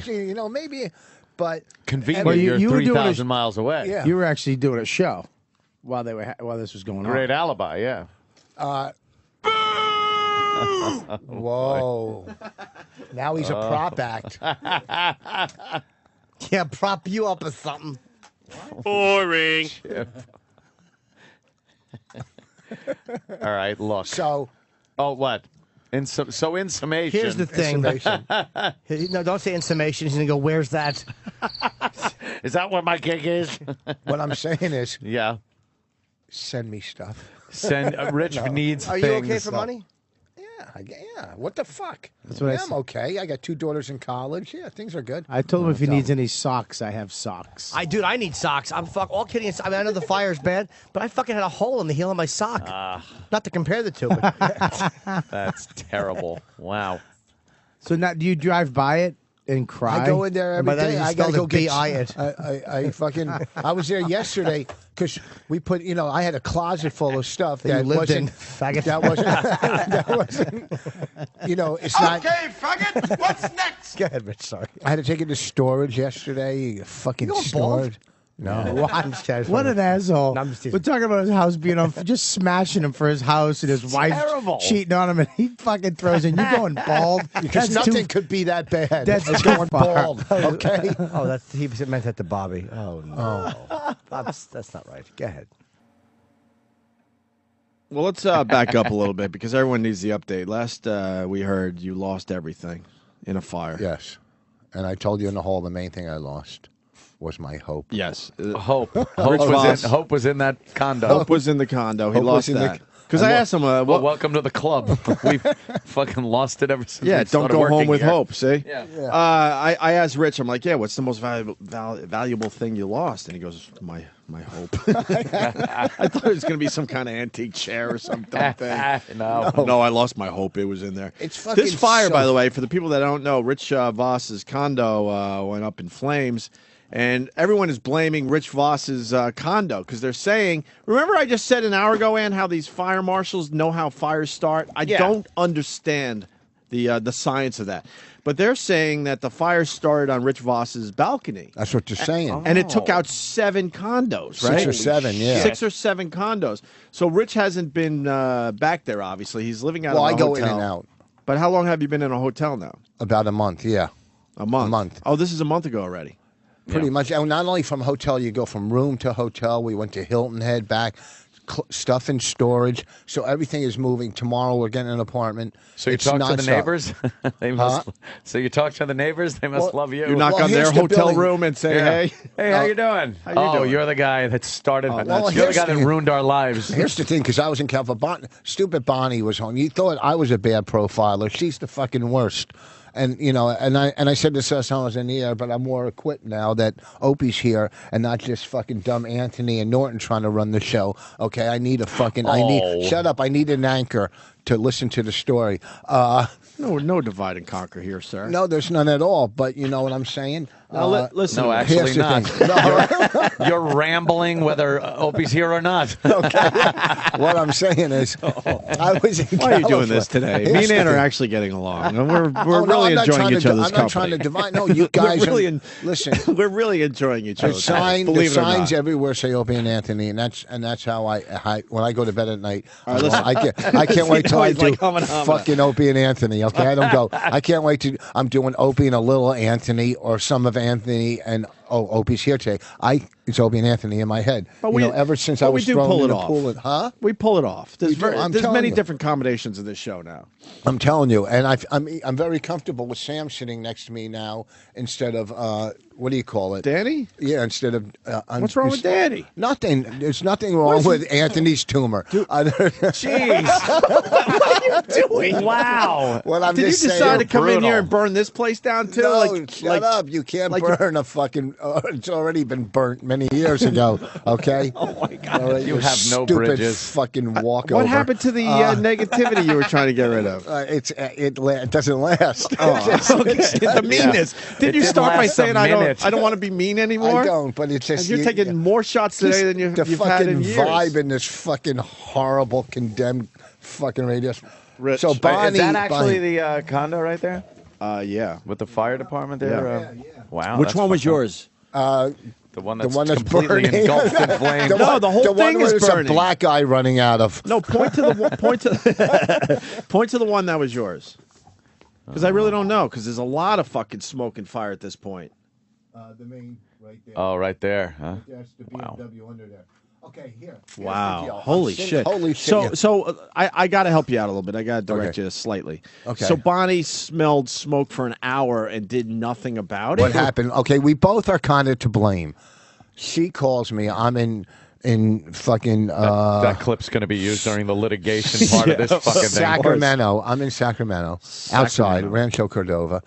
Maybe, but Convenient. Well, You're you were doing 3,000 miles away. Yeah. You were actually doing a show while while this was going Great alibi. Yeah. whoa. Now he's a prop act. Yeah, prop you up with something. Boring. All right. Look. So, Oh, what? In summation. Here's the thing. summation. No, don't say in summation. He's gonna go. Where's that? Is that what my gig is? what I'm saying is, Yeah. send me stuff. Send Rich needs Are things. you okay for money? Yeah. What the fuck? That's what I I'm said. okay. I got 2 daughters in college. Yeah, things are good. I told him if he needs any socks, I have socks. I need socks. I'm all kidding aside. I mean, I know the fire's bad, but I fucking had a hole in the heel of my sock. Not to compare the two, but That's terrible. Wow. So now, do you drive by it and cry? I go in there And by every that day. you I gotta spelled go it get. B-I it. I fucking. I was there yesterday because we put. I had a closet full of stuff that you lived wasn't. in, faggot. That wasn't. That wasn't. It's not. Okay, faggot. What's next? Go ahead, Rich. Sorry. I had to take it to storage yesterday. Fucking You going storage. bald? No. What an asshole. No, I'm just teasing. We're talking about his house being on, just smashing him for his house and his wife terrible. cheating on him, and he fucking throws in. You going bald? Because That's nothing too- could be that bad. That's it's too going far. bald. Okay. Oh, he meant that to Bobby. Oh no, that's not right. Go ahead. Well, let's back up a little bit because everyone needs the update. Last we heard you lost everything in a fire. Yes. And I told you in the hall the main thing I lost was my hope. Yes. Hope Vos. Hope was in that condo. Hope was in the condo. He Hope was lost in the- that. Because I asked him, Well, what? welcome to the club. We've fucking lost it ever since. Yeah, we don't started go home working with here. hope. See. Yeah. I asked Rich. I'm like, yeah. What's the most valuable thing you lost? And he goes, my hope. I thought it was going to be some kind of antique chair or something. No, I lost my hope. It was in there. It's fucking this fire, so- by the way, for the people that don't know, Rich Vos's condo went up in flames. And everyone is blaming Rich Vos's condo because they're saying, remember I just said an hour ago, Ann, how these fire marshals know how fires start? I don't understand the science of that. But they're saying that the fire started on Rich Vos's balcony. That's what they're saying. And it took out 7 condos, right? 6 or 7, yeah. 6 or 7 condos. So Rich hasn't been back there, obviously. He's living out Well, of a I go hotel. in and out. But how long have you been in a hotel now? About a month, yeah. A month. A month. Oh, this is a month ago already. Pretty much. And not only from hotel, you go from room to hotel. We went to Hilton Head, back, stuff in storage. So everything is moving. Tomorrow we're getting an apartment. So you It's talk to the nonstop. neighbors? They must. So you talk to the neighbors? They must love you. You knock Well, on their here's the hotel building. room and say, Yeah. hey. Hey, how you doing? How you doing? You're the guy that started. well, you're the here's guy that the- ruined our lives. Here's the thing, because I was in California. Stupid Bonnie was home. You thought I was a bad profiler. She's the fucking worst. And I said this last time I was in the air, but I'm more equipped now that Opie's here and not just fucking dumb Anthony and Norton trying to run the show. Okay, I need a fucking. Shut up. I need an anchor to listen to the story. No divide and conquer here, sir. No, there's none at all. But you know what I'm saying. Now, listen. No, Here's actually the not. thing. You're rambling whether Opie's here or not. What I'm saying is, I was in Why are you doing this California. today? Me Here's and Ann the are thing. actually getting along. And we're Oh, no, really I'm not enjoying trying each to, other's I'm company. not trying to divide. No, you guys. We're really are, listen. We're really enjoying each other's company. The Believe it or signs not. everywhere say Opie and Anthony, and that's how I when I go to bed at night. All right, listen. I can't wait till I He's do like, humming. fucking Opie and Anthony. Okay, I don't go. I can't wait to. I'm doing Opie and a little Anthony or some of Anthony and Opie's here today. It's Opie and Anthony in my head. But Ever since I but was we do thrown pull in it the off. pool, We pull it off. There's, do. I'm there's telling many you. different combinations of this show now. I'm telling you, and I'm very comfortable with Sam sitting next to me now instead of what do you call it? Danny? Yeah, instead of What's wrong with Danny? Nothing. There's nothing wrong with Anthony's tumor. Jeez. What are you doing? Wow. Well, I'm Did you just decide saying, to come in brutal. here and burn this place down too? No, shut up. You can't like- burn a fucking. It's already been burnt many years ago. Okay. Oh my God! All right, You have no stupid bridges. Fucking walkover. What happened to the negativity you were trying to get rid of? It doesn't last. The meanness. Did It you didn't start by last a saying I minute. don't want to be mean anymore? I don't. But it's just And you're taking more shots today than you've the had fucking in years. vibe in this fucking horrible condemned fucking radio. Rich. So Bonnie, Is that actually Bonnie- the condo right there Yeah. with the fire department there? Wow. Which that's one was fucked up. yours? The one the that's, one that's completely burning. engulfed in flames. No, the whole the one thing where is there's burning. a black eye running out of. No, point to the point to the one that was yours. Because I really don't know. Because there's a lot of fucking smoke and fire at this point. The main right there. Oh, right there, huh? That's the Wow. BMW under there. Okay, here. Here's the Wow! deal. Holy I'm sitting- shit! Holy shit! So I got to help you out a little bit. I got to direct Okay. you slightly. Okay. So Bonnie smelled smoke for an hour and did nothing about it. What happened? Okay, we both are kind of to blame. She calls me. I'm in fucking That clip's going to be used during the litigation part of this fucking thing. Sacramento. I'm in Sacramento, outside Sacramento. Rancho Cordova,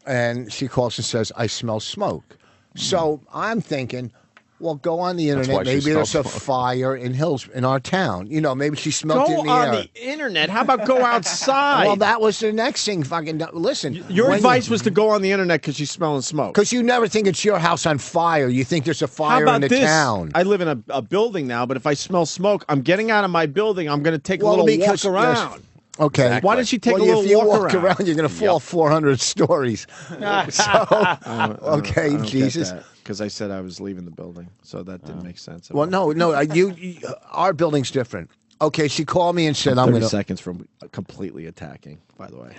and she calls and says, "I smell smoke." So I'm thinking, well, go on the why internet. she Maybe there's a smells smoke. fire in our town. You know, maybe she smelled it Go in the on air. the internet. How about go outside? Well, that was the next thing. Fucking listen. Your advice was to go on the internet because she's smelling smoke. because you never think it's your house on fire. You think there's a How fire about in the this? town. I live in a building now, but if I smell smoke, I'm getting out of my building. I'm going to take a little because walk around. Okay. Exactly. Why did she take Well, a little if you walk around? you're going to fall 400 stories. Okay, Jesus. Because I said I was leaving the building, so that didn't make sense. at Well, all. no. Our building's different. Okay, she called me and said, "I'm 30 going to." seconds from completely attacking. By the way,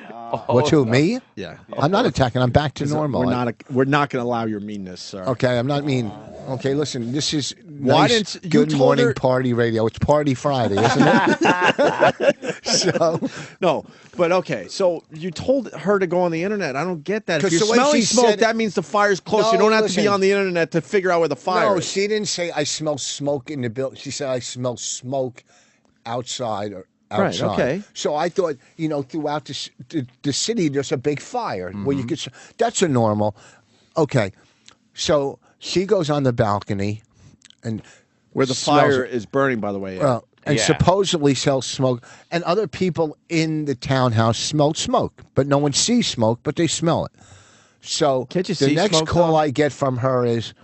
What's who? Me? yeah, I'm not attacking. I'm back to normal. We're not going to allow your meanness, sir. Okay, I'm not mean. Okay, listen. This is Why nice didn't you Good told Morning her- Party Radio? It's Party Friday, isn't it? So No, but okay. So you told her to go on the internet. I don't get that. If 'Cause you're the way smelling she smoke, said it- that means the fire's close. No, you don't have to be listen. on the internet to figure out where the fire no, is. she didn't say I smell smoke in the building. She said I smell smoke outside or Right, outside. okay. So I thought, throughout the city, there's a big fire where Mm-hmm. you could. That's a normal. Okay, so she goes on the balcony, and Where the smells fire it. is burning, by the way. And Yeah. supposedly sells smoke. And other people in the townhouse smelled smoke, but no one sees smoke, but they smell it. So Can't you the see next smoke, call though? I get from her is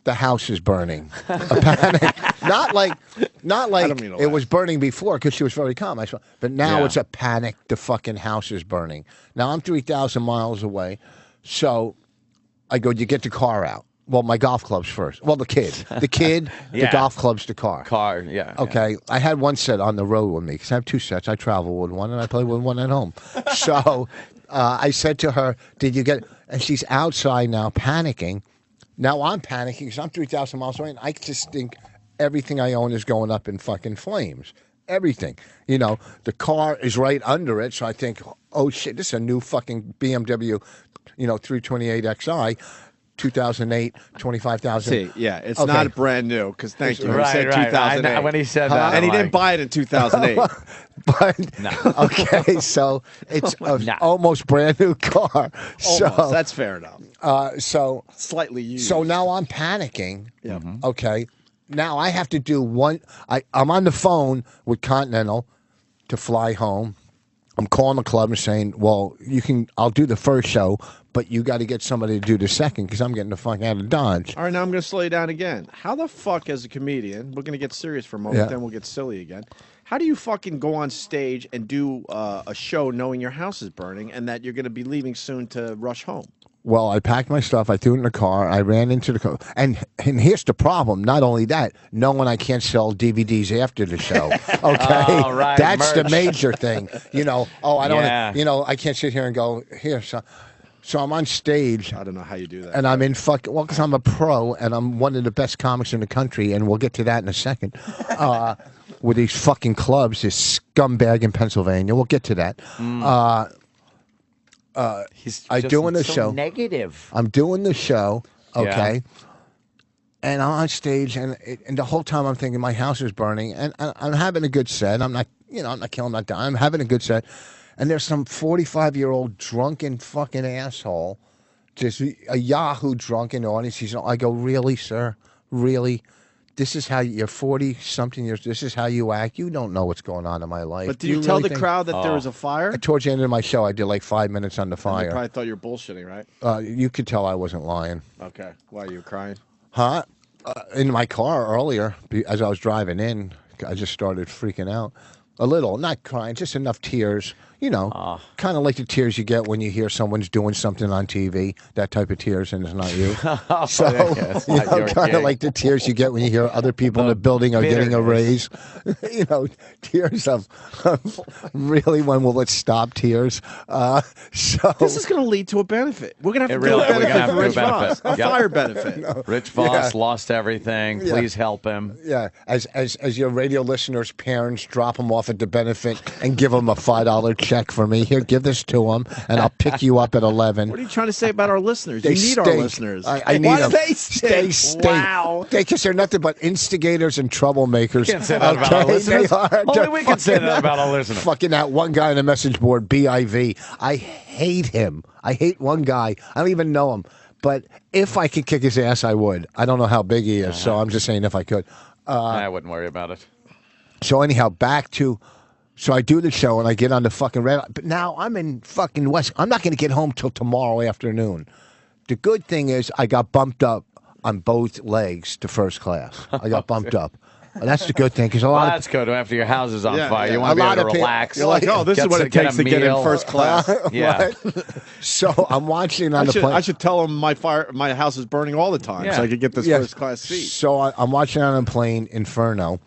the house is burning. A panic. Not like don't mean to it laugh. was burning before because she was very calm. But now Yeah. it's a panic. The fucking house is burning. Now I'm 3,000 miles away. So I go, you get the car out. Well, my golf clubs first. Well, the kid, Yeah. the golf clubs, the car. Car, yeah. Okay, I had one set on the road with me because I have two sets. I travel with one and I play with one at home. So I said to her, "Did you get?" And she's outside now, panicking. Now I'm panicking because I'm 3,000 miles away, and I just think everything I own is going up in fucking flames. Everything, the car is right under it. So I think, oh shit, this is a new fucking BMW, 328 Xi. 2008, 25,000. See, yeah, it's Okay. not brand new because thank you. He Right, said right. 2008. When he said that, and he I'm didn't like, buy it in 2008. But okay, so it's an No. almost brand new car. So Almost. That's fair enough. so Slightly used. so now I'm panicking. Yeah. Okay, now I have to do one. I'm on the phone with Continental to fly home. I'm calling the club and saying, "Well, I'll do the first show, but you got to get somebody to do the second because I'm getting the fuck out of Dodge." All right, now I'm going to slow you down again. How the fuck, as a comedian, we're going to get serious for a moment, Yeah. then we'll get silly again. How do you fucking go on stage and do a show knowing your house is burning and that you're going to be leaving soon to rush home? Well, I packed my stuff. I threw it in the car. I ran into the car. And here's the problem. Not only that, knowing I can't sell DVDs after the show. Okay? Oh, right, That's the merch. major thing. I don't Yeah. I can't sit here and go, here. So I'm on stage. I don't know how you do that. And I'm in because I'm a pro and I'm one of the best comics in the country. And we'll get to that in a second. With these fucking clubs, this scumbag in Pennsylvania. We'll get to that. He's I'm just doing the so show. negative. I'm doing the show, Yeah. okay? And I'm on stage, and the whole time I'm thinking my house is burning, and I'm having a good set. I'm not, I'm not killing, not dying. I'm having a good set. And there's some 45-year-old drunken fucking asshole, just a Yahoo drunken audience. I go, really, sir? Really? This is how you're 40-something years. This is how you act. You don't know what's going on in my life. But Do did you tell really the think-" crowd that there was a fire? Towards the end of my show, I did like 5 minutes on the They fire. probably thought you were bullshitting, right? You could tell I wasn't lying. Okay. Why, you were crying? Huh? In my car earlier, as I was driving in, I just started freaking out. A little, not crying, just enough tears. Kind of like the tears you get when you hear someone's doing something on TV, that type of tears, and it's not you. So, yeah, it's not your kind gig. of like the tears you get when you hear other people in the building are getting a raise. Tears of really, when will it stop tears? So This is going to lead to a benefit. We're going to It have to really- do a we're gonna benefit have for to do Rich a benefit. Vos. A Yep. fire benefit. Rich Vos lost everything. Yeah. Please help him. Yeah, as your radio listeners' parents, drop them off at the benefit and give them a $5 check for me. Here, give this to them, and I'll pick you up at 11. What are you trying to say about our listeners? They You need our stink. listeners. I need Why them. do they stink? They stink. Wow. Because they're nothing but instigators and troublemakers. Can't say that about our Okay? listeners. They are. Only They're we can say fucking- that about our listeners. Fucking that one guy on the message board, BIV. I hate him. I hate one guy. I don't even know him. But if I could kick his ass, I would. I don't know how big he is, so I'm just saying if I could. I wouldn't worry about it. So anyhow, so I do the show and I get on the fucking red. But now I'm in fucking West. I'm not going to get home till tomorrow afternoon. The good thing is I got bumped up on both legs to first class. I got bumped up. And that's the good thing because a Well, lot that's good. After your house is on Yeah, fire, yeah. you want A to be lot able of to people- relax. You're like, oh, this is what it takes to get in meal. first class. Yeah. So I'm watching on the plane. I should tell them my house is burning all the time Yeah. so I could get this Yeah. first class seat. So I'm watching on a plane, Inferno.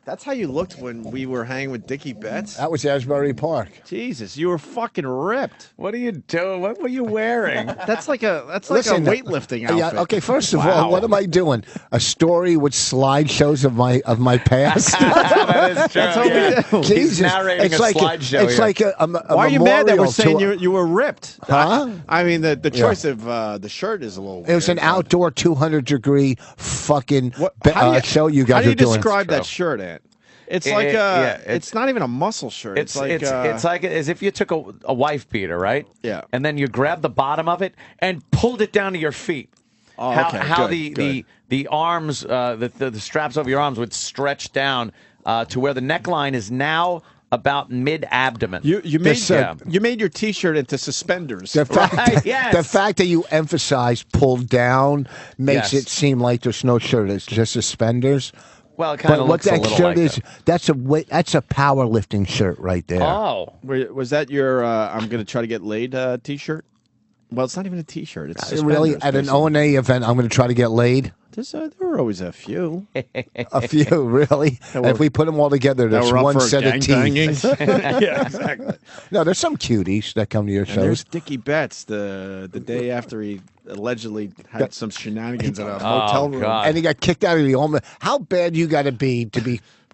That's how you looked when we were hanging with Dickie Betts? That was Asbury Park. Jesus, you were fucking ripped. What are you doing? What were you wearing? That's like a Listen, weightlifting outfit. Yeah, okay, first of all, what am I doing? A story with slideshows of my past? That is true. That's what we do. Jesus, He's narrating a slideshow It's here. like a Why are you mad that we're memorial saying to you were ripped? Huh? I mean, the choice of the shirt is a little weird. It was an outdoor 200-degree fucking show you How guys do are you doing. describe that shirt, Ant? It's like it's not even a muscle shirt. It's like as if you took a wife beater, right? Yeah. And then you grabbed the bottom of it and pulled it down to your feet. Oh, okay. How Good. the arms, the straps over your arms would stretch down to where the neckline is now about mid-abdomen. You made your T-shirt into suspenders. The fact, Right, yes. the fact that you emphasize pulled down makes Yes. it seem like there's no shirt. It's just suspenders. Well, it kind But of what looks a that little shirt like is, that's a powerlifting shirt right there. Oh. Was that your I'm going to try to get laid T-shirt? Well, it's not even a T-shirt. It's Really, suspenders, at an basically. O&A event, I'm going to try to get laid. There were always a few. A few, really. were- If we put them all together, That there's were up one for set of teeth. gangbanging. Yeah, exactly. No, there's some cuties that come to your And there's shows. Dickie Betts the day after he allegedly had some shenanigans at a motel room. God. And he got kicked out of the home. How bad you got to be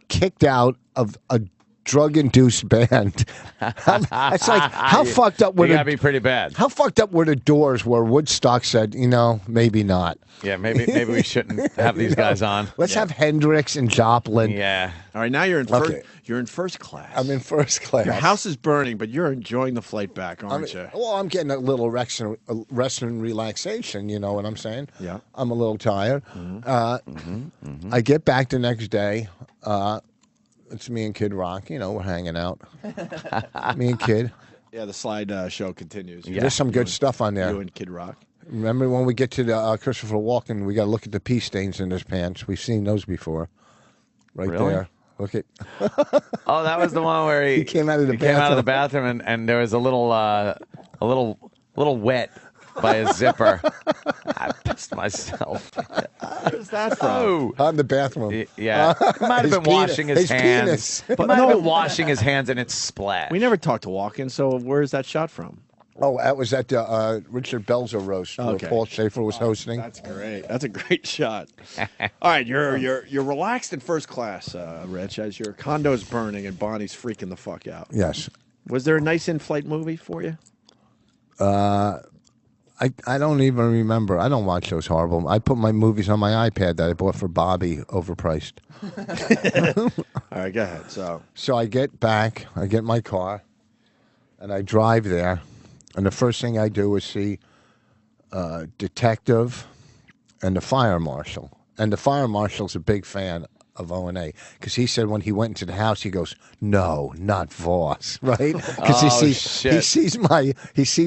kicked out of a drug-induced band? It's like, how fucked up were You got to the be pretty bad. how fucked up were the Doors where Woodstock said, maybe not. Yeah, maybe we shouldn't have these guys on. Let's have Hendrix and Joplin. Yeah. All right, now you're in Okay. you're in first class. I'm in first class. Your house is burning, but you're enjoying the flight back, aren't you? Well, I'm getting a little rest and relaxation. You know what I'm saying? Yeah. I'm a little tired. I get back the next day. It's me and Kid Rock. We're hanging out. Me and Kid. Yeah, the slide show continues. There's some good stuff on there. You and Kid Rock. Remember when we get to the Christopher Walken, we got to look at the pee stains in his pants. We've seen those before. Right Really? there. Look at. Oh, that was the one where he came out of the came out of the bathroom. bathroom and there was a little wet by his zipper. I pissed myself. Where's that from? On the bathroom. Yeah, he might have His been washing his hands. penis. He might have been washing his hands and it splashed. We never talked to Walken, so where's that shot from? Oh, that was at the Richard Belzer roast where Okay. Paul Schaefer was hosting. That's great. That's a great shot. All right, you're relaxed in first class, Rich, as your condo's burning and Bonnie's freaking the fuck out. Yes. Was there a nice in-flight movie for you? I don't even remember. I don't watch those horrible. I put my movies on my iPad that I bought for Bobby, overpriced. All right, go ahead. So I get back, I get my car, and I drive there. And the first thing I do is see detective and the fire marshal. And the fire marshal's a big fan of O&A because he said when he went into the house, he goes, "No, not Voss," right? Because he sees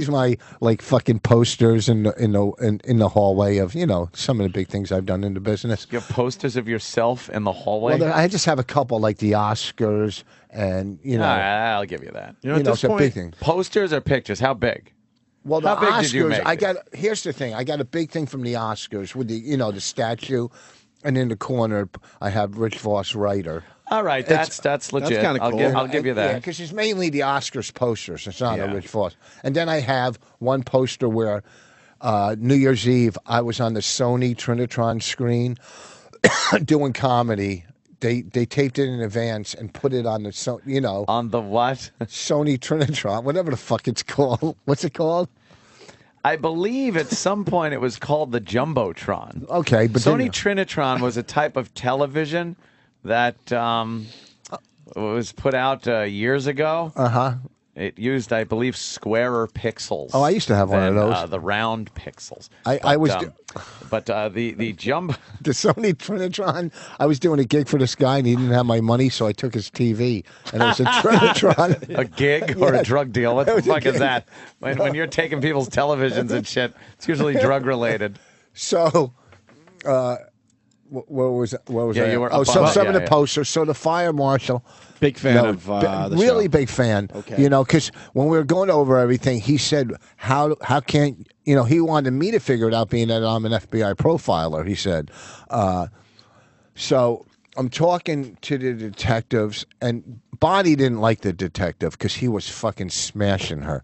my like fucking posters in the hallway of some of the big things I've done in the business. You have posters of yourself in the hallway? Well, I just have a couple like the Oscars and All right, I'll give you that. at this it's a point, big thing. Posters or pictures? How big? Well, the How big Oscars, did you make here's the thing. I got a big thing from the Oscars with the statue, and in the corner I have Rich Vos writer. All right, that's legit. kinda cool. I'll give you that. Yeah, because it's mainly the Oscars posters. It's not Yeah. a Rich Vos. And then I have one poster where New Year's Eve I was on the Sony Trinitron screen doing comedy. They taped it in advance and put it on the On the what? Sony Trinitron, whatever the fuck it's called. What's it called? I believe at some point it was called the Jumbotron. Okay, but Sony then, Trinitron was a type of television that was put out years ago. It used, I believe, squarer pixels. Oh, I used to have one of than, those. the round pixels. I was but the jumbo. the Sony Trinitron. I was doing a gig for this guy, and he didn't have my money, so I took his TV, and it was a Trinitron. A gig or a Yes. drug deal? What It the was a fuck is gig. that? When you're taking people's televisions and shit, it's usually drug related. So, where was Yeah, I? you were Oh, up so on- some yeah, of the yeah. posters. So the fire marshal. big fan of the really show. big fan. Okay. Because when we were going over everything, he said, "How can't he wanted me to figure it out, being that I'm an FBI profiler." He said, so I'm talking to the detectives, and Bonnie didn't like the detective because he was fucking smashing her.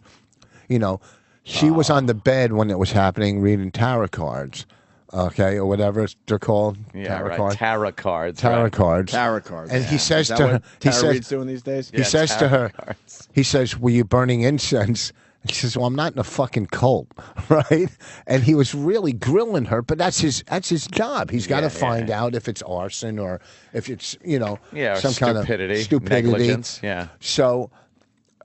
You know, she was on the bed when it was happening, reading tarot cards, okay, or whatever they're called. Yeah, tarot right. cards. Tarot cards. Tarot right. cards. Tarot cards. And he says Is that to her, what he tarot says, read's doing these days? he Yeah, says to tarot her, cards. he says, "Were you burning incense?" And she says, "Well, I'm not in a fucking cult, right?" And he was really grilling her, but that's his job. He's got to find out if it's arson or if it's Yeah, or some stupidity, kind of negligence. Yeah. So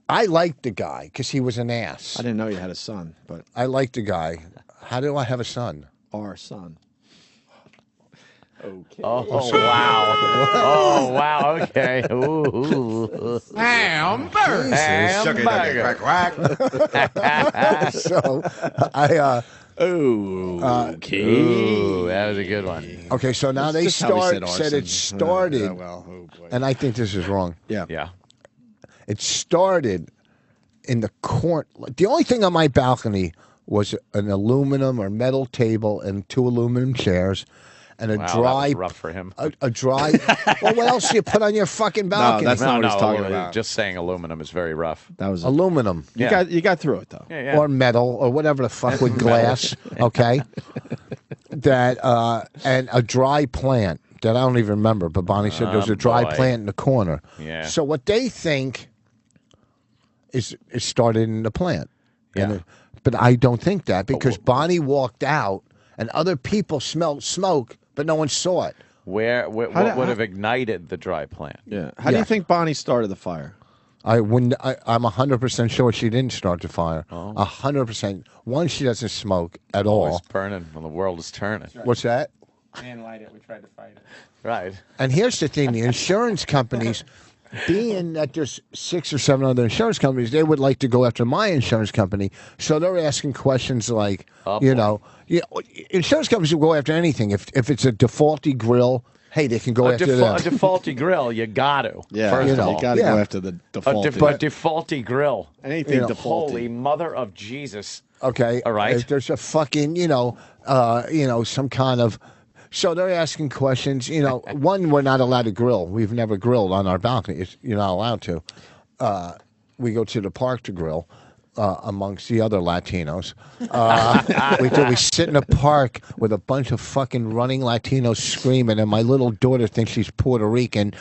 I liked the guy because he was an ass. I didn't know you had a son, but I liked the guy. How do I have a son? our son. Okay. Oh wow! Oh wow! Okay. Ooh. Hamburger. So I Okay. Ooh, that was a good one. okay. So now they Just how we said arson. it started, Yeah, well, oh boy. and I think this is wrong. Yeah. Yeah. It started in the corner. The only thing on my balcony was an aluminum or metal table and 2 aluminum chairs and a Wow, dry. that was rough for him. A dry. Well, what else do you put on your fucking balcony? that's not what he's talking about. Just saying aluminum is very rough. That was aluminum you got through it though. Yeah, yeah. or metal or whatever the fuck with glass. Okay. That and a dry plant that I don't even remember, but Bonnie said there was a dry boy. plant in the corner. Yeah. So what they think is started in the plant. And Yeah. but I don't think that because Bonnie walked out and other people smelled smoke, but no one saw it. What would have ignited the dry plant? Yeah. How do you Yes. think Bonnie started the fire? I'm 100% sure she didn't start the fire. 100%. One, she doesn't smoke at all. Always burning when the world is turning. What's that? And light it. We tried to fight it. Right. And here's the thing: the insurance companies, being that there's 6 or 7 other insurance companies, they would like to go after my insurance company. So they're asking questions like, insurance companies will go after anything. If it's a defaulty grill, hey, they can go after A that. defaulty grill, you got to. Yeah. First of you all. got to go after the A default. defaulty grill. Anything defaulty. Holy mother of Jesus. Okay. All right. If there's a fucking, some kind of. So they're asking questions. One, we're not allowed to grill. We've never grilled on our balcony. You're not allowed to. We go to the park to grill. Amongst the other Latinos, we sit in a park with a bunch of fucking running Latinos screaming, and my little daughter thinks she's Puerto Rican.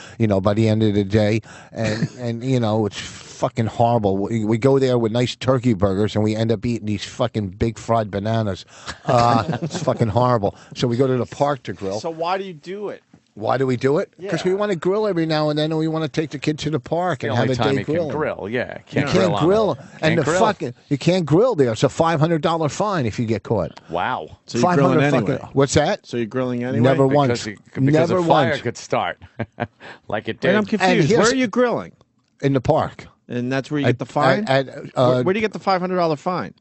By the end of the day, and it's fucking horrible. We go there with nice turkey burgers, and we end up eating these fucking big fried bananas. It's fucking horrible. So we go to the park to grill. So why do you do it? Why do we do it? Because we want to grill every now and then, and we want to take the kid to the park The and have only a time day you grilling. can grill. Yeah. You can't grill, and you can't grill there. It's a $500 fine if you get caught. Wow. So you're grilling 500 anyway. fucking. What's that? So you're grilling anyway? Never once. Because Never a fire once. could start like it Wait, did. I'm confused. here's- Where are you grilling? In the park. And that's where you get the fine? Where do you get the $500 fine?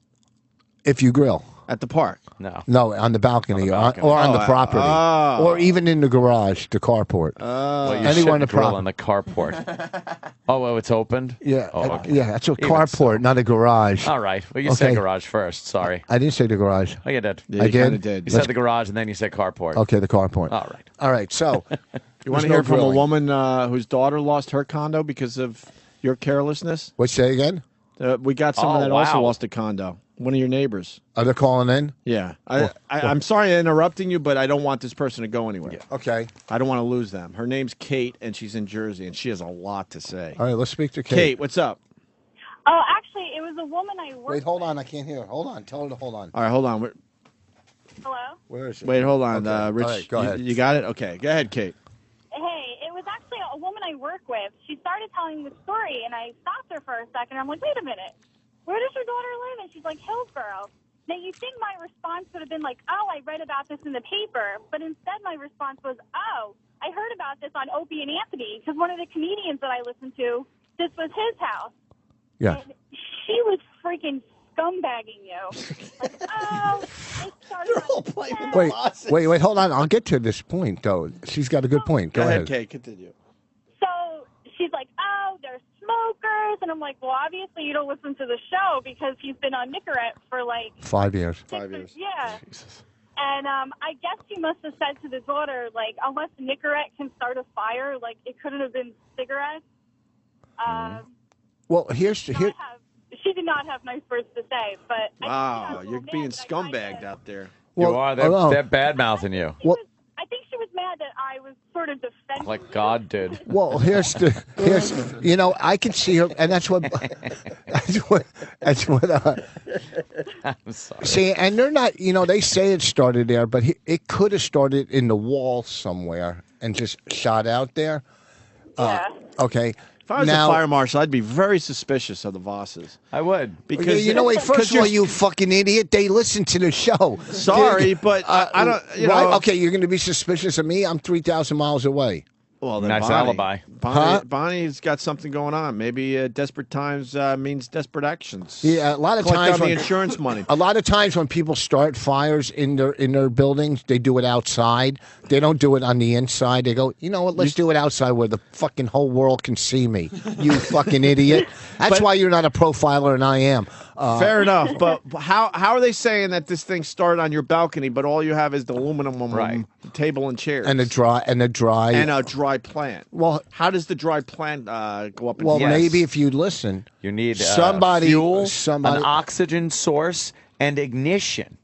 If you grill. At the park? No. On the balcony, On the balcony. or on the Oh, property, or even in the garage, the carport. Well, you Anywhere in shouldn't the grill prop- on the carport. Oh, it's opened? Yeah, Oh, okay. yeah, that's a Even carport, not a garage. All right. Well, you said Okay. garage first. Sorry. I didn't say the garage. Oh, you did. Yeah, I you kinda did? did. You said the garage, and then you said carport. Okay, the carport. All right. All right. So, You want to hear from a woman whose daughter lost her condo because of your carelessness? What? Say again? We got someone Oh, that also wow. lost a condo. One of your neighbors. Are they calling in? Yeah. I'm sorry I'm interrupting you, but I don't want this person to go anywhere. Okay. I don't want to lose them. Her name's Kate, and she's in Jersey, and she has a lot to say. All right. Let's speak to Kate. Kate, what's up? Oh, actually, it was a woman I worked Wait, hold on. I can't hear. Hold on. Tell her to hold on. All right, hold on. Hello? Where is she? Wait, hold on. Okay. Rich, All right, go ahead. You got it? Okay, go ahead, Kate. Hey, it was actually a woman I work with. She started telling the story, and I stopped her for a second. I'm like, wait a minute. Where does your daughter live? And she's like, Hillsborough. Now, you think my response would have been like, oh, I read about this in the paper. But instead, my response was, oh, I heard about this on Opie and Anthony, because one of the comedians that I listened to, this was his house. Yeah. And she was freaking scumbagging you. Like, oh, it started Wait. Hold on. I'll get to this point, though. She's got a good point. Go ahead. Kate. Continue. So she's like, oh, they're smokers. And I'm like, well, obviously you don't listen to the show because he's been on Nicorette for like 5 years. 5 years. Yeah. Jesus. And I guess she must have said to the daughter, like, unless Nicorette can start a fire, like, it couldn't have been cigarettes. Well, here. She did not have nice words to say, but Wow, you're being scumbagged out there. Well, you are. They're bad mouthing you. I think she was mad that I was sort of defensive. Like God did. Well, here's I can see her, and that's what I'm sorry. see, and they're not, they say it started there, but it could have started in the wall somewhere and just shot out there. Yeah. Okay. If I was now, a fire marshal, I'd be very suspicious of the Vosses. I would. Because first of all, you fucking idiot, they listen to the show. Sorry, but I don't. Okay, you're going to be suspicious of me? I'm 3,000 miles away. Well, then nice Bonnie, alibi. Bonnie's got something going on. Maybe desperate times means desperate actions. Yeah, a lot of Collect times on the insurance money. A lot of times when people start fires in their buildings, they do it outside. They don't do it on the inside. They go, you know what? Let's do it outside where the fucking whole world can see me. You fucking idiot. That's why you're not a profiler and I am. Fair enough, but how are they saying that this thing started on your balcony, but all you have is the aluminum table and chairs and a dry plant? Well, how does the dry plant go up? Well, maybe if you listen, you need fuel, an oxygen source, and ignition.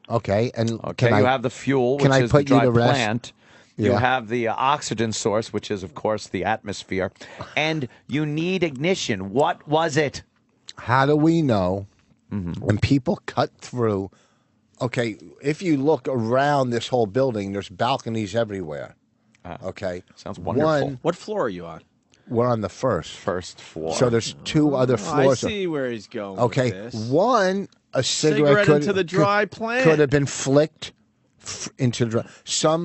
Okay, and you have the fuel, which is the dry plant. You have the oxygen source, which is, of course, the atmosphere, and you need ignition. What was it? How do we know when people cut through? Okay, if you look around this whole building, there's balconies everywhere. Okay, sounds wonderful. What floor are you on? We're on the first floor. So there's two other floors. I see where he's going. Okay, with this. one a cigarette could, into the dry plant could have been flicked into the dry.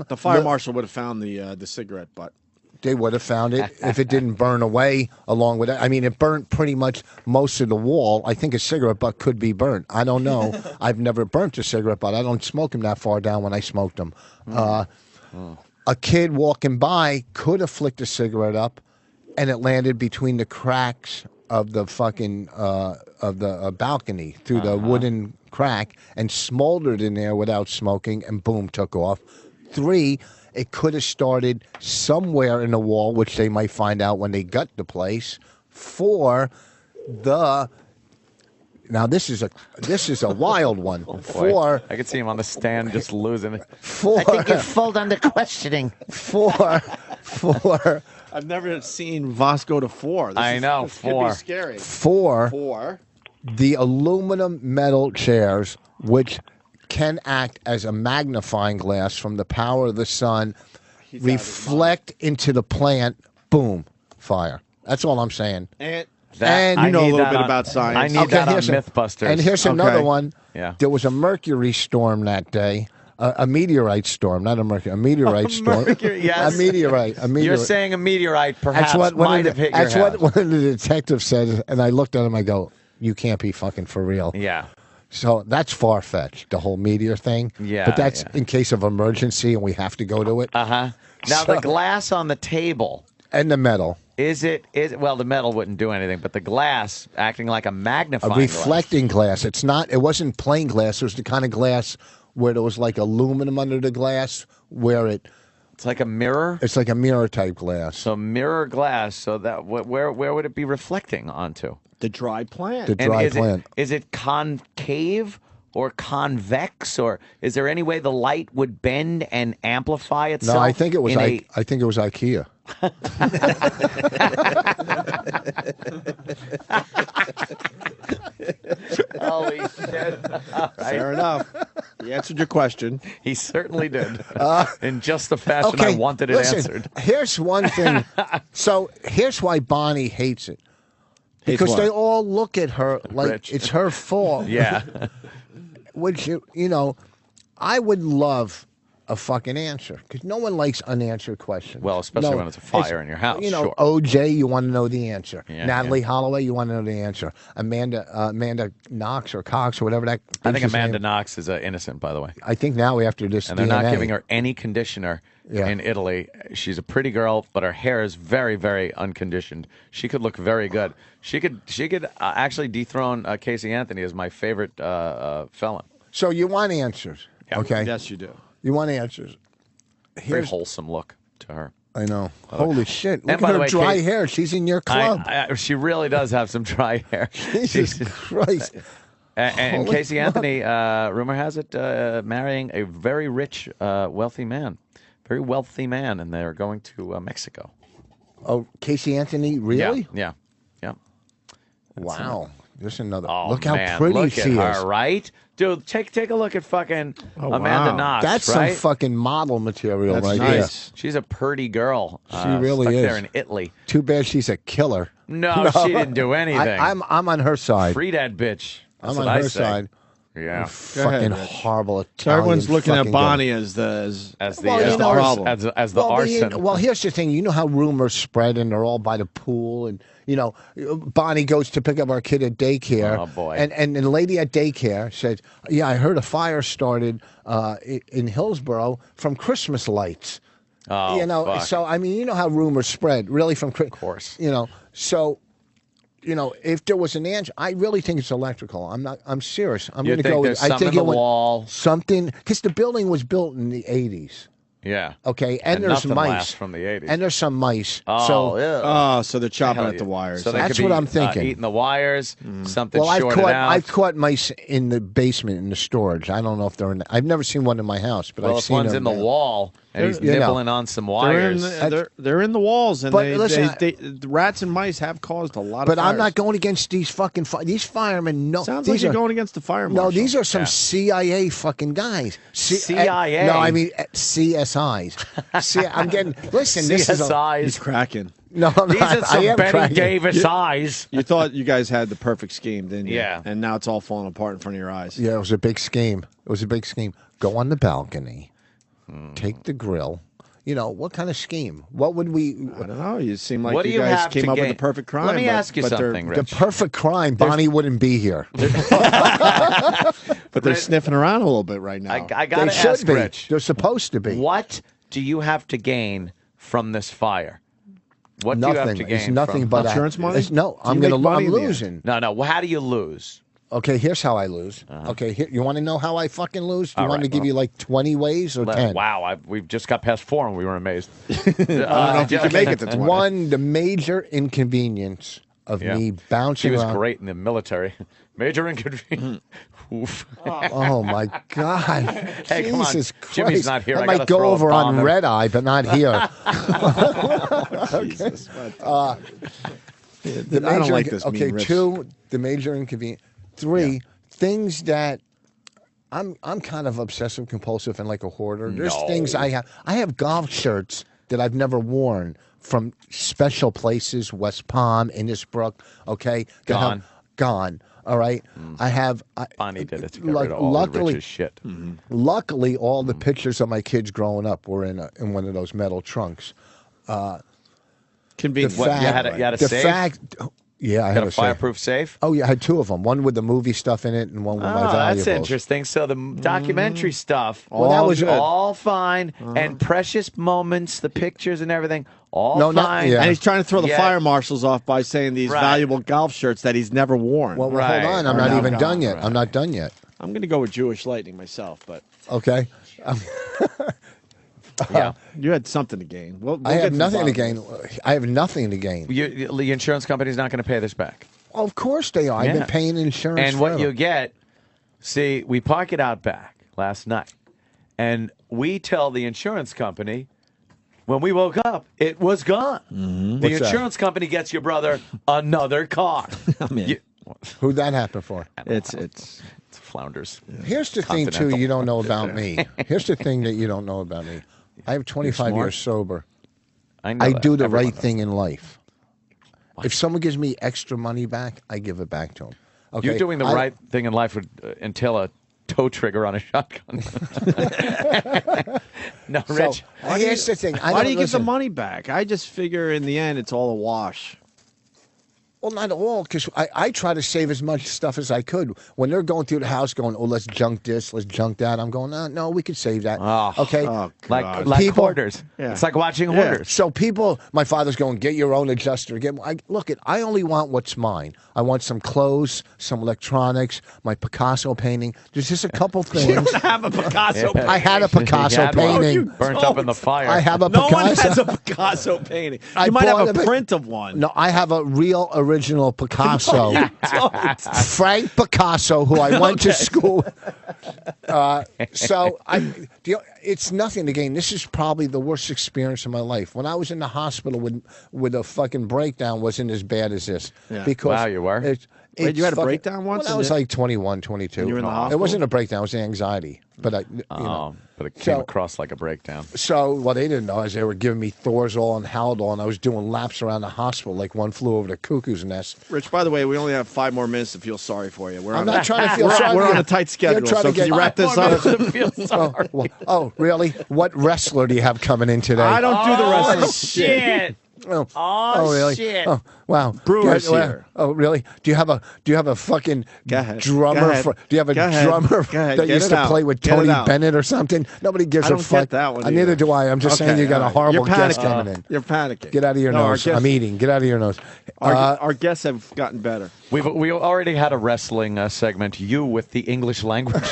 The fire marshal would have found the cigarette butt. They would have found it if it didn't burn away along with it. I mean, it burnt pretty much most of the wall. I think a cigarette butt could be burnt. I don't know. I've never burnt a cigarette butt. I don't smoke them that far down when I smoke them. A kid walking by could have flicked a cigarette up, and it landed between the cracks of the fucking balcony through the wooden crack and smoldered in there without smoking, and boom, took off. 3, it could have started somewhere in the wall, which they might find out when they gut the place. 4, now this is a wild one. 4, I could see him on the stand just losing it. 4, I think you're full under questioning. 4. I've never seen Vos go to 4. This could be scary. 4. The aluminum metal chairs, which can act as a magnifying glass from the power of the sun, reflect into the plant, boom, fire. That's all I'm saying. And I you know a need little that bit on- about science. I need that on Mythbusters. And here's another one. Yeah. There was a mercury storm that day. A meteorite storm, not a mercury. A meteorite storm. Mercury, yes. A meteorite. You're saying a meteorite perhaps might have hit your house. That's what one of the detectives said, and I looked at him. I go, "You can't be fucking for real." Yeah. So that's far fetched, the whole meteor thing. Yeah, but that's in case of emergency, and we have to go to it. Now the glass on the table and the metal. Is it? Well, the metal wouldn't do anything, but the glass acting like a magnifying A reflecting glass. It's not. It wasn't plain glass. It was the kind of glass where there was like aluminum under the glass, where it's like a mirror. It's like a mirror type glass. So mirror glass. So that where would it be reflecting onto? The dry plant. The dry plant. Is it concave or convex, or is there any way the light would bend and amplify itself? No, I think it was. I think it was IKEA. Holy shit! All right. Fair enough. He answered your question. He certainly did. In just the fashion I wanted it answered. Here's one thing. So here's why Bonnie hates it. Because they all look at her like Rich. it's her fault. Yeah. Which, I would love a fucking answer. Because no one likes unanswered questions. Well, especially when it's a fire in your house. Sure. OJ, you want to know the answer. Yeah, Natalie Holloway, you want to know the answer. Amanda Knox or Cox or whatever that. I think bitch's Amanda name. Knox is innocent, by the way. I think now after this And they're DNA, not giving her any conditioner in Italy. She's a pretty girl, but her hair is very, very unconditioned. She could look very good. She could actually dethrone Casey Anthony as my favorite felon. So you want answers. Okay. Yes, you do. You want answers? Very wholesome look to her. I know. Holy shit! And Look by at the her way, dry Kate, hair. She's in your club. She really does have some dry hair. Jesus Christ! And Holy Casey Anthony, rumor has it, marrying a very rich, wealthy man. Very wealthy man, and they're going to Mexico. Oh, Casey Anthony, really? Yeah. Wow. There's another. Oh, look how man, pretty look she at is. her, right? Dude, take a look at fucking Amanda Knox. That's right? some fucking model material That's right nice. She's a pretty girl. She really stuck is. there in Italy. Too bad she's a killer. No, she didn't do anything. I'm on her side. Free that bitch. That's I'm what on I her say. side. Yeah. Fucking Rich. horrible Italian. So everyone's looking at fucking Bonnie girl. as the Well, you know, problem. As the well, arson. well, here's the thing. You know how rumors spread, and they're all by the pool, and Bonnie goes to pick up our kid at daycare. Oh, boy. And the lady at daycare said, "Yeah, I heard a fire started in Hillsborough from Christmas lights." Oh, fuck. So I mean, you know how rumors spread, really from Of course. So. If there was an answer, I really think it's electrical. I'm serious. I'm You going to think go there's with. I something think in it the went wall? something because the building was built in the '80s. Yeah. Okay, and there's nothing mice lasts from the 80s. and there's some mice. Oh, so ew. Oh, so they're chopping Hell at the yeah. wires. So they That's could be, what I'm thinking. eating the wires, something well, shorted out. I've caught mice in the basement in the storage. I don't know if they're in. I've never seen one in my house, but well, I've if seen one's them in the there. wall and he's You know. nibbling on some wires. They're in the walls, and But they, listen, the rats and mice have caused a lot of But fires. I'm not going against these fucking these firemen. No, Sounds these like you're are, going against the fire No, marshal. these are some CIA fucking guys. CIA? No, I mean CSIs. See, I'm getting. Listen, this is. He's cracking. No, I'm These not. are I some am Betty cracking. Davis eyes. You thought you guys had the perfect scheme, didn't you? Yeah. And now it's all falling apart in front of your eyes. Yeah, it was a big scheme. It was a big scheme. Go on the balcony, take the grill. What kind of scheme? What would we? I don't know. You seem like What do you you guys have came to up with gain? the perfect crime. Let me but- ask you but they're- something, The Rich. perfect crime. Bonnie wouldn't be here. But they're sniffing around a little bit right now. I got They to should ask be. Rich. They're supposed to be. What do you have to gain from this fire? What Nothing. do you have to gain? It's nothing from... but Insurance money? No, Do I'm you gonna. make money I'm in the end? losing. No. Well, how do you lose? Okay, here's how I lose. Okay, here, you want to know how I fucking lose? Do you All want right, to give well. you like 20 ways or 10? Wow, we've just got past 4 and we were amazed. I don't know if you can make it to 20. One, the major inconvenience of Yeah. me bouncing She was around. great in the military. Major inconvenience. Oof. Oh my God! Hey, come on. Jesus Christ! Jimmy's not here. I I might gotta go throw a over bomb on in. Red Eye, but not here. Jesus, what? The I don't like this. Okay, mean, Rich. 2, the major inconvenience. 3, things that I'm kind of obsessive compulsive and like a hoarder. There's No. things I have. I have golf shirts that I've never worn from special places, West Palm, Innisbrook. Okay, that Gone. gone. All right, I have. Bonnie did it to get rid of all luckily, Rich's shit. Luckily, all the pictures of my kids growing up were in one of those metal trunks. Convenient. What, you had a the safe? fact, yeah, I Got had a a safe. fireproof safe? Oh yeah, I had 2 of them. One with the movie stuff in it, and one with my valuables. That's interesting. So the documentary stuff, Well, that was all fine, and precious moments, the pictures and everything, all No, not- fine. yeah. And he's trying to throw the Yeah. fire marshals off by saying these Right. valuable golf shirts that he's never worn. Well, Right. hold on, I'm Or not now even gone. done yet. Right. I'm not done yet. I'm going to go with Jewish Lightning myself, but Okay, Yeah. you had something to gain. We'll I get have the nothing to bottom gain. of this. I have nothing to gain. The insurance company's not going to pay this back. Well, of course they are. I've Yeah. been paying insurance. And what forever. you get, see, we park it out back last night, and we tell the insurance company, when we woke up, it was gone. The What's that? insurance company gets your brother another car. I'm in. You- Who'd that happen for? It's It's flounders. Here's the thing, too, Continental. you don't know about me. Here's the thing that you don't know about me. I have 25 smart. years sober. know I that. do the Everyone right knows. thing in life. If someone gives me extra money back, I give it back to them. Okay? You doing the right thing in life would entail a toe trigger on a shotgun. No, So, Rich. here's the thing. Why do you get the money back? I just figure in the end it's all a wash. Well, not all, because I try to save as much stuff as I could. When they're going through the house going, oh, let's junk this, let's junk that, I'm going, no, we could save that. Oh, okay? Oh, like God. People- hoarders. Yeah. It's like watching hoarders. So people, my father's going, get your own adjuster. Look, I only want what's mine. I want some clothes, some electronics, my Picasso painting. There's just a couple things. You don't have a Picasso. Yeah. I had a Picasso You had one. painting. Burnt up in the fire. I have a No Picasso. one has a Picasso painting. I You might have bought a a- print of one. No, I have a real original Picasso. You don't. Frank Picasso, who I went to school with. So it's nothing again. This is probably the worst experience of my life. When I was in the hospital with a fucking breakdown, wasn't as bad as this. Yeah. Because Wow, you were? Wait, you had a breakdown once? When I was like 21, 22. And you were in the It hospital? wasn't a breakdown. It was anxiety. But But it came So- across like a breakdown. So what they didn't know is they were giving me Thorazol and Haldol, and I was doing laps around the hospital like one flew over the cuckoo's nest. Rich, by the way, we only have 5 more minutes to feel sorry for you. I'm not trying to feel sorry. We're for on you. a tight You're schedule, trying so to can get- you wrap this up? Feel sorry. Oh, really? What wrestler do you have coming in today? I don't do the rest of the shit. Oh, really? shit. Oh, wow. Brewer's Do you- here. Oh, really? Do you have a fucking Go ahead. drummer? Go ahead. Do you have a Go ahead. drummer Go ahead. that Get used it to out. play with Get it Tony out. Bennett or something? Nobody gives I a don't fuck. get that one Neither either. do I. I'm just saying Okay, you got all a right. horrible You're guest panicking. coming in. You're panicking. Get out of your No, our nose. guests- I'm eating. Get out of your nose. Our guests have gotten better. We already had a wrestling segment. You with the English language.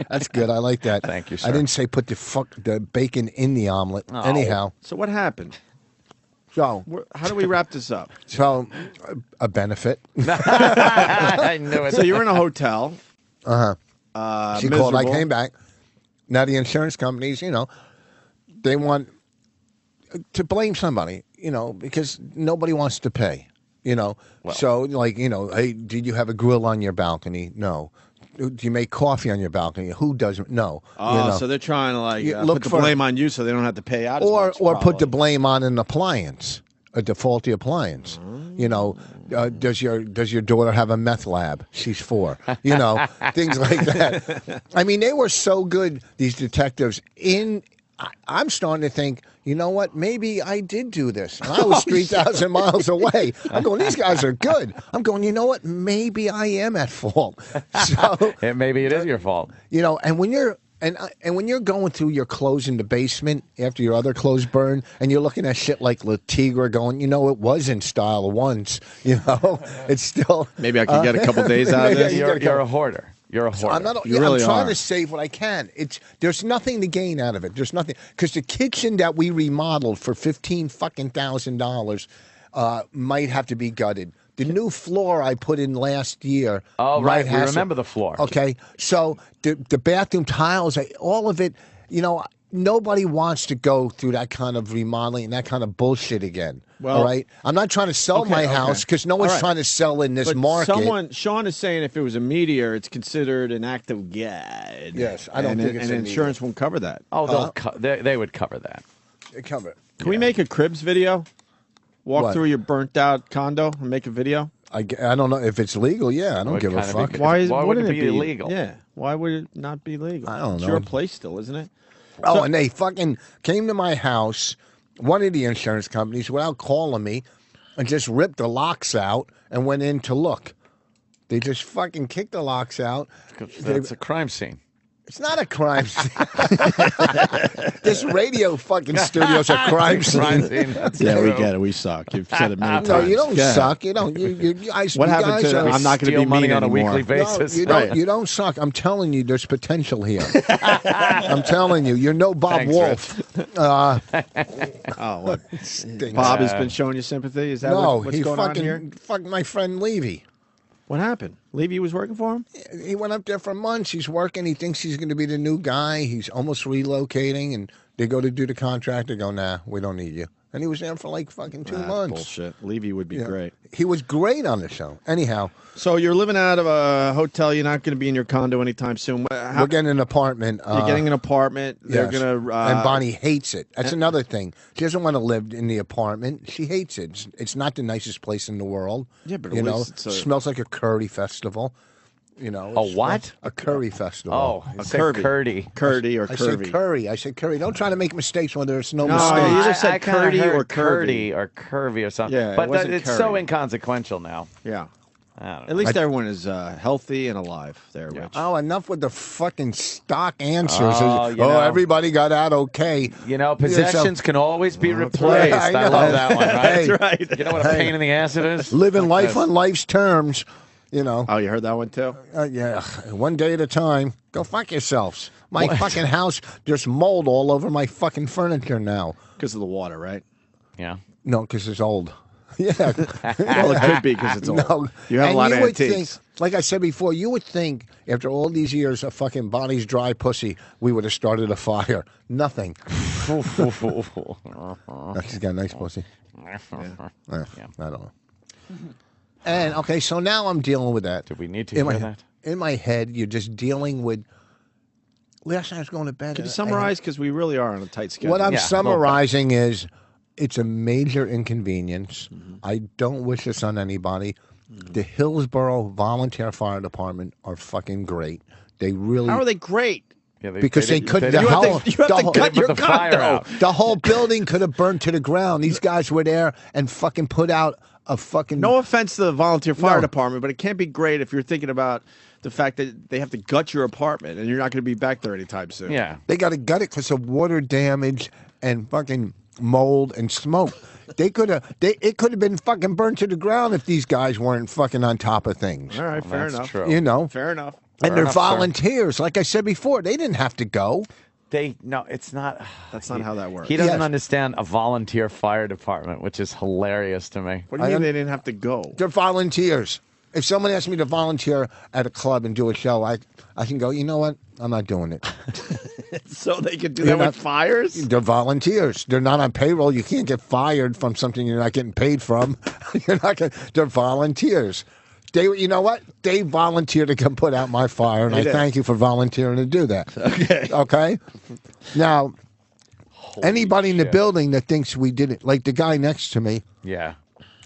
That's good. I like that. Thank you, I sir. didn't say put the bacon in the omelet. Anyhow, So what happened? so How do we wrap this up? a benefit. I knew it. So you were in a hotel. She called. I miserable. came back. Now the insurance companies, they want to blame somebody, because nobody wants to pay, So hey, did you have a grill on your balcony? No. Do you make coffee on your balcony? Who doesn't? No. Oh, so they're trying to You put look the for- blame on you, so they don't have to pay out. As or much, put the probably. blame on an appliance, a defaulty appliance. Does your daughter have a meth lab? She's 4. Things like that. I mean, they were so good, these detectives. I'm starting to think, you know what? Maybe I did do this. And I was 3,000 miles away. I'm going, these guys are good. I'm going, you know what? Maybe I am at fault. So, Maybe it is your fault. and when you're and when you're going through your clothes in the basement after your other clothes burn, and you're looking at shit like La Tigre, going, it was in style once. It's still. Maybe I could get a couple days out of Yeah, this. You're a hoarder. You're a hoarder. I'm not. You really I'm trying are. to save what I can. There's nothing to gain out of it. There's nothing because the kitchen that we remodeled for $15,000 might have to be gutted. The new floor I put in last year. Oh, right. might We have remember the floor. Okay, so the bathroom tiles, all of it. Nobody wants to go through that kind of remodeling and that kind of bullshit again. Well- all right, I'm not trying to sell my house because no one's All right. trying to sell in this But market. Sean is saying if it was a meteor, it's considered an act of God. Yes, I don't think it's and a insurance won't cover that. Oh, they would cover that. Cover it. Can we make a Cribs video? Walk What? through your burnt out condo and make a video. I don't know if it's legal. Yeah, I don't Would give a kind of fuck. be- Why wouldn't wouldn't it be illegal? Yeah. Why would it not be legal? I don't It's know. your place still, isn't it? Oh, and they fucking came to my house, one of the insurance companies, without calling me, and just ripped the locks out and went in to look. They just fucking kicked the locks out. That's a crime scene. It's not a crime scene. This radio fucking studio's a crime Crime scene. scene. That's Yeah, we true. get it. We suck. You've said it many times. No, you don't Go ahead. suck. You don't. You guys. What you happened guys to? are- I'm not going to Steal be money mean on a anymore. weekly basis. No, you don't. Right. You don't suck. I'm telling you, there's potential here. I'm telling you, you're no Bob Thanks, Wolf. Oh, what? Stinks. Bob has been showing you sympathy. Is that No, what's he going on fucking here? fucked my friend Levy. What happened? Levy was working for him. He went up there for months. He's working. He thinks he's going to be the new guy. He's almost relocating, and they go to do the contract. They go, nah, we don't need you. And he was there for like fucking 2 months. Bullshit. Levy would be Yeah. great. He was great on the show. Anyhow, So you're living out of a hotel. You're not going to be in your condo anytime soon. we're getting an apartment. You're getting an apartment. They're yes. going to. and Bonnie hates it. That's another thing. She doesn't want to live in the apartment. She hates it. It's not the nicest place in the world. Yeah, but at you know, least it's a- smells like a curry festival. You know, A what? A curry festival. Oh, A said curvy. curdy. Curdy or I curvy. said curry. I said curry. Don't try to make mistakes when there's no No, mistakes. you either said I kinda curdy heard or curvy. curdy or curvy or something. Yeah, it but wasn't it's so curry. inconsequential now. Yeah. I don't know. At least everyone is healthy and alive there, Rich. Oh, enough with the fucking stock answers. Oh, you know. Everybody got out okay. You know, possessions can always be replaced. right, I I love know. that one, right? Hey. That's right. You know what a pain in the ass it is? Living Like life this. on life's terms. You know. Oh, you heard that one too? Yeah, one day at a time. Go fuck yourselves. My fucking house, there's mold all over my fucking furniture now. Because of the water, right? Yeah. No, because it's old. Yeah. Well, it could be because it's old. No. You have And a lot you of would antiques. think, like I said before, you would think after all these years of fucking Bonnie's dry pussy, we would have started a fire. Nothing. She's got a nice pussy. I don't know. And okay, so now I'm dealing with that. Do we need to in hear my, that? In my head, you're just dealing with. Last night I was going to bed. Could you and summarize? Because we really are on a tight schedule. What I'm Yeah, summarizing is, it's a major inconvenience. Mm-hmm. I don't wish this on anybody. The Hillsborough Volunteer Fire Department are fucking great. They really. How are they great? Yeah, Because they couldn't. didn't- The whole, you have to cut your the fire condo. out. the whole building could have burned to the ground. These guys were there and fucking put out a fucking. No offense to the volunteer fire No. department, but it can't be great if you're thinking about the fact that they have to gut your apartment and you're not going to be back there anytime soon. Yeah. They got to gut it because of water damage and fucking mold and smoke. They could have. It could have been fucking burned to the ground if these guys weren't fucking on top of things. All right, fair That's enough. true. You know. Fair enough. And they're enough, sir. volunteers. Like I said before, they didn't have to go. No, it's not. That's not how that works. He doesn't Yes. understand a volunteer fire department, which is hilarious to me. What do you mean they didn't have to go? They're volunteers. If someone asks me to volunteer at a club and do a show, I can go, you know what? I'm not doing it. So they could do You're that not- with fires? They're volunteers. They're not on payroll. You can't get fired from something you're not getting paid from. You're not. They're volunteers. You know what? They volunteered to come put out my fire, and They I did. thank you for volunteering to do that. Okay. Okay. Now, anybody in the shit. building that thinks we did it, like the guy next to me Yeah.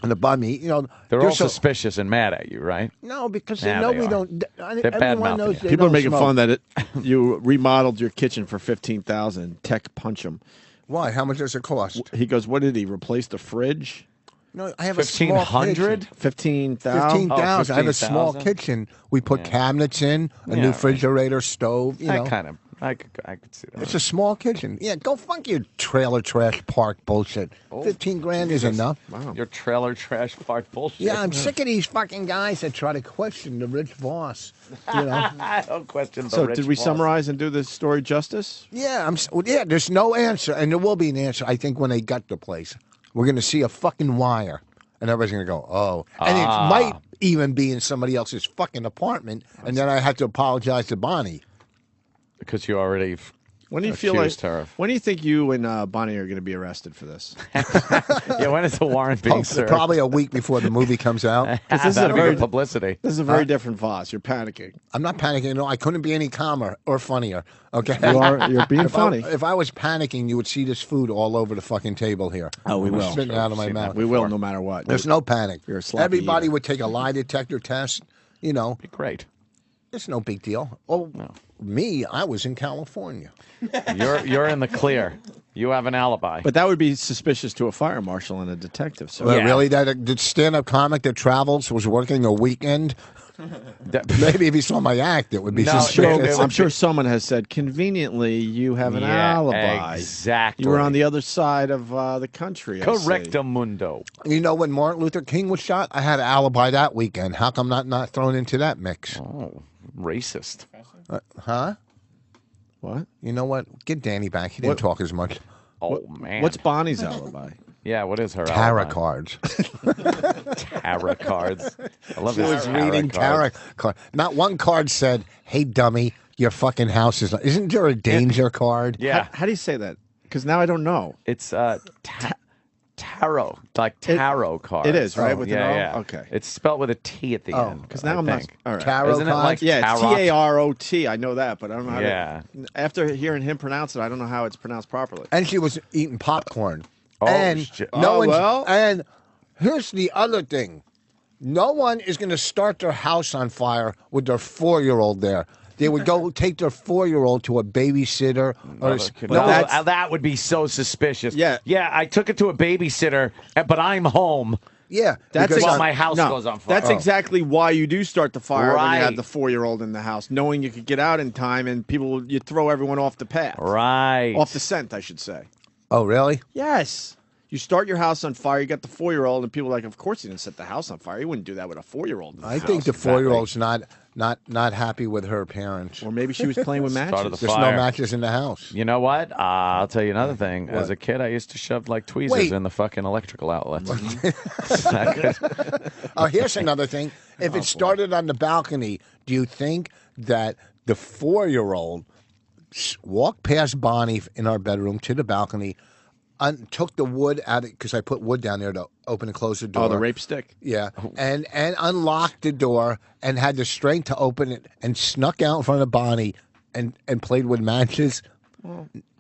and above me, you know, They're all so- suspicious and mad at you, right? No, because they Yeah, know they we are. don't. They're Everyone bad-mouthing knows you. they People are don't making smoke. fun that you remodeled your kitchen for $15,000. Tech punch him. Why? How much does it cost? He goes, "What did he replace the fridge? No, I have a small 1,500? kitchen. 15,000. 15,000. I have a small 15,000? kitchen. We put cabinets in, a Yeah, new right. refrigerator, stove. You know, I could see that. it's a small kitchen. Yeah, go fuck your trailer trash park bullshit. 15 grand is enough. Your trailer trash park bullshit. Yeah, I'm sick of these fucking guys that try to question the Rich Vos. You know. I don't question the So Rich did we Vos. summarize and do this story justice? Yeah, yeah. There's no answer, and there will be an answer. I think when they gut the place, we're going to see a fucking wire, and everybody's going to go, "Oh," and it might even be in somebody else's fucking apartment, and then I have to apologize to Bonnie. Because you already. When do you feel like? accused her of- When do you think you and Bonnie are going to be arrested for this? Yeah, when is the warrant being served? Probably a week before the movie comes out. This is a That'll be very good publicity. This is a very different Voss. You're panicking. I'm not panicking. No, I couldn't be any calmer or funnier. Okay, You're being if funny. if I was panicking, you would see this food all over the fucking table here. Oh, we I'm will. spitting it out of my Seen that mouth. We will, no matter what. There's no panic. You're a sloppy Everybody eater. would take a lie detector test. You know, Great. it's no big deal. Oh, me, I was in California. You're in the clear. You have an alibi. But that would be suspicious to a fire marshal and a detective. So Well, Yeah. really, that stand-up comic that travels was working a weekend. Maybe if he saw my act, it would be No, suspicious. I'm sure someone has said, conveniently, you have an Yeah, alibi. exactly. You were on the other side of the country. I see. Correctamundo. You know, when Martin Luther King was shot, I had an alibi that weekend. How come not thrown into that mix? Oh, racist. Huh? What? You know what? Get Danny back. He didn't talk as much. Oh, man. What's Bonnie's alibi? Yeah, what is her Tarot alibi? cards. Tarot cards. I love She this was reading tarot card. Not one card said, "Hey, dummy, your fucking house is." Isn't there a danger card? Yeah, How do you say that? Because now I don't know. it's tarot, like tarot cards. it is, right, Oh, with an yeah, O? yeah. Okay. It's spelled with a T at the end. Because now I I'm not. think. All right. Tarot Isn't it like cards? Yeah, it's tarot? Tarot. I know that, but I don't know how Yeah. to. After hearing him pronounce it, I don't know how it's pronounced properly. And she was eating popcorn. Oh, and shit. no Oh, one's. well. And here's the other thing. No one is going to start their house on fire with their 4-year-old there. They would go take their 4-year-old to a babysitter. That would be so suspicious. Yeah. Yeah, I took it to a babysitter, but I'm home. Yeah. While my house goes on fire. That's exactly why you do start the fire when you have Right. the 4-year-old in the house, knowing you could get out in time and you throw everyone off the path. Right. Off the scent, I should say. Oh, really? Yes. You start your house on fire, you got the 4-year-old, and people are like, of course he didn't set the house on fire. He wouldn't do that with a 4-year-old. I think the 4-year-old's not happy with her parents. Or maybe she was playing with matches. Started the There's fire. no matches in the house. You know what? I'll tell you another thing. As a kid, I used to shove like tweezers in the fucking electrical outlets. Here's another thing. If it started on the balcony, do you think that the 4-year-old walked past Bonnie in our bedroom to the balcony, took the wood out because I put wood down there to open and close the door. Oh, the rape stick? Yeah, and unlocked the door and had the strength to open it and snuck out in front of Bonnie and played with matches.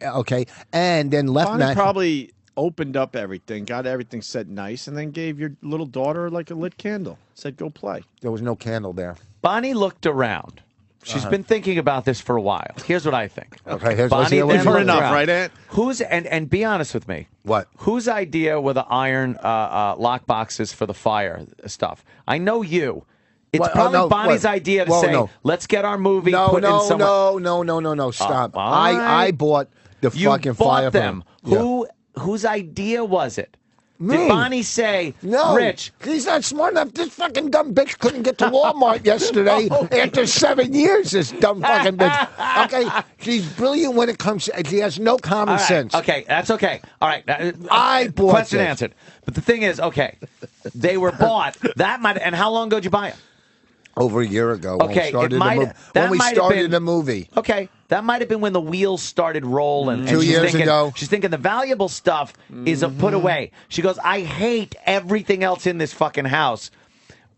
Okay, and then left. Bonnie probably opened up everything, got everything set nice, and then gave your little daughter like a lit candle. Said, "Go play." There was no candle there. Bonnie looked around. She's been thinking about this for a while. Here's what I think. Okay, here's Bonnie then We've heard looked enough, around. right, Aunt? Who's and be honest with me. What? Whose idea were the iron lock boxes for the fire stuff? I know you. It's What? Oh, probably no, Bonnie's what? idea to Whoa, say, no. let's get our movie No, put in somewhere. no. Stop. all right. I bought the You fucking bought fire them. Yeah. Whose idea was it? Me. Did Bonnie say, No, Rich? he's not smart enough. This fucking dumb bitch couldn't get to Walmart yesterday after 7 years. This dumb fucking bitch. Okay, she's brilliant when it comes. She has no common All right, sense. Okay, that's okay. All right, I bought question this. answered. But the thing is, okay, they were bought. That might. And how long ago did you buy them? Over a year ago, when Okay, we started it might- the that when we might have started been- the movie. Okay, that might have been when the wheels started rolling. And 2 she's years thinking, ago. She's thinking the valuable stuff is put away. She goes, I hate everything else in this fucking house.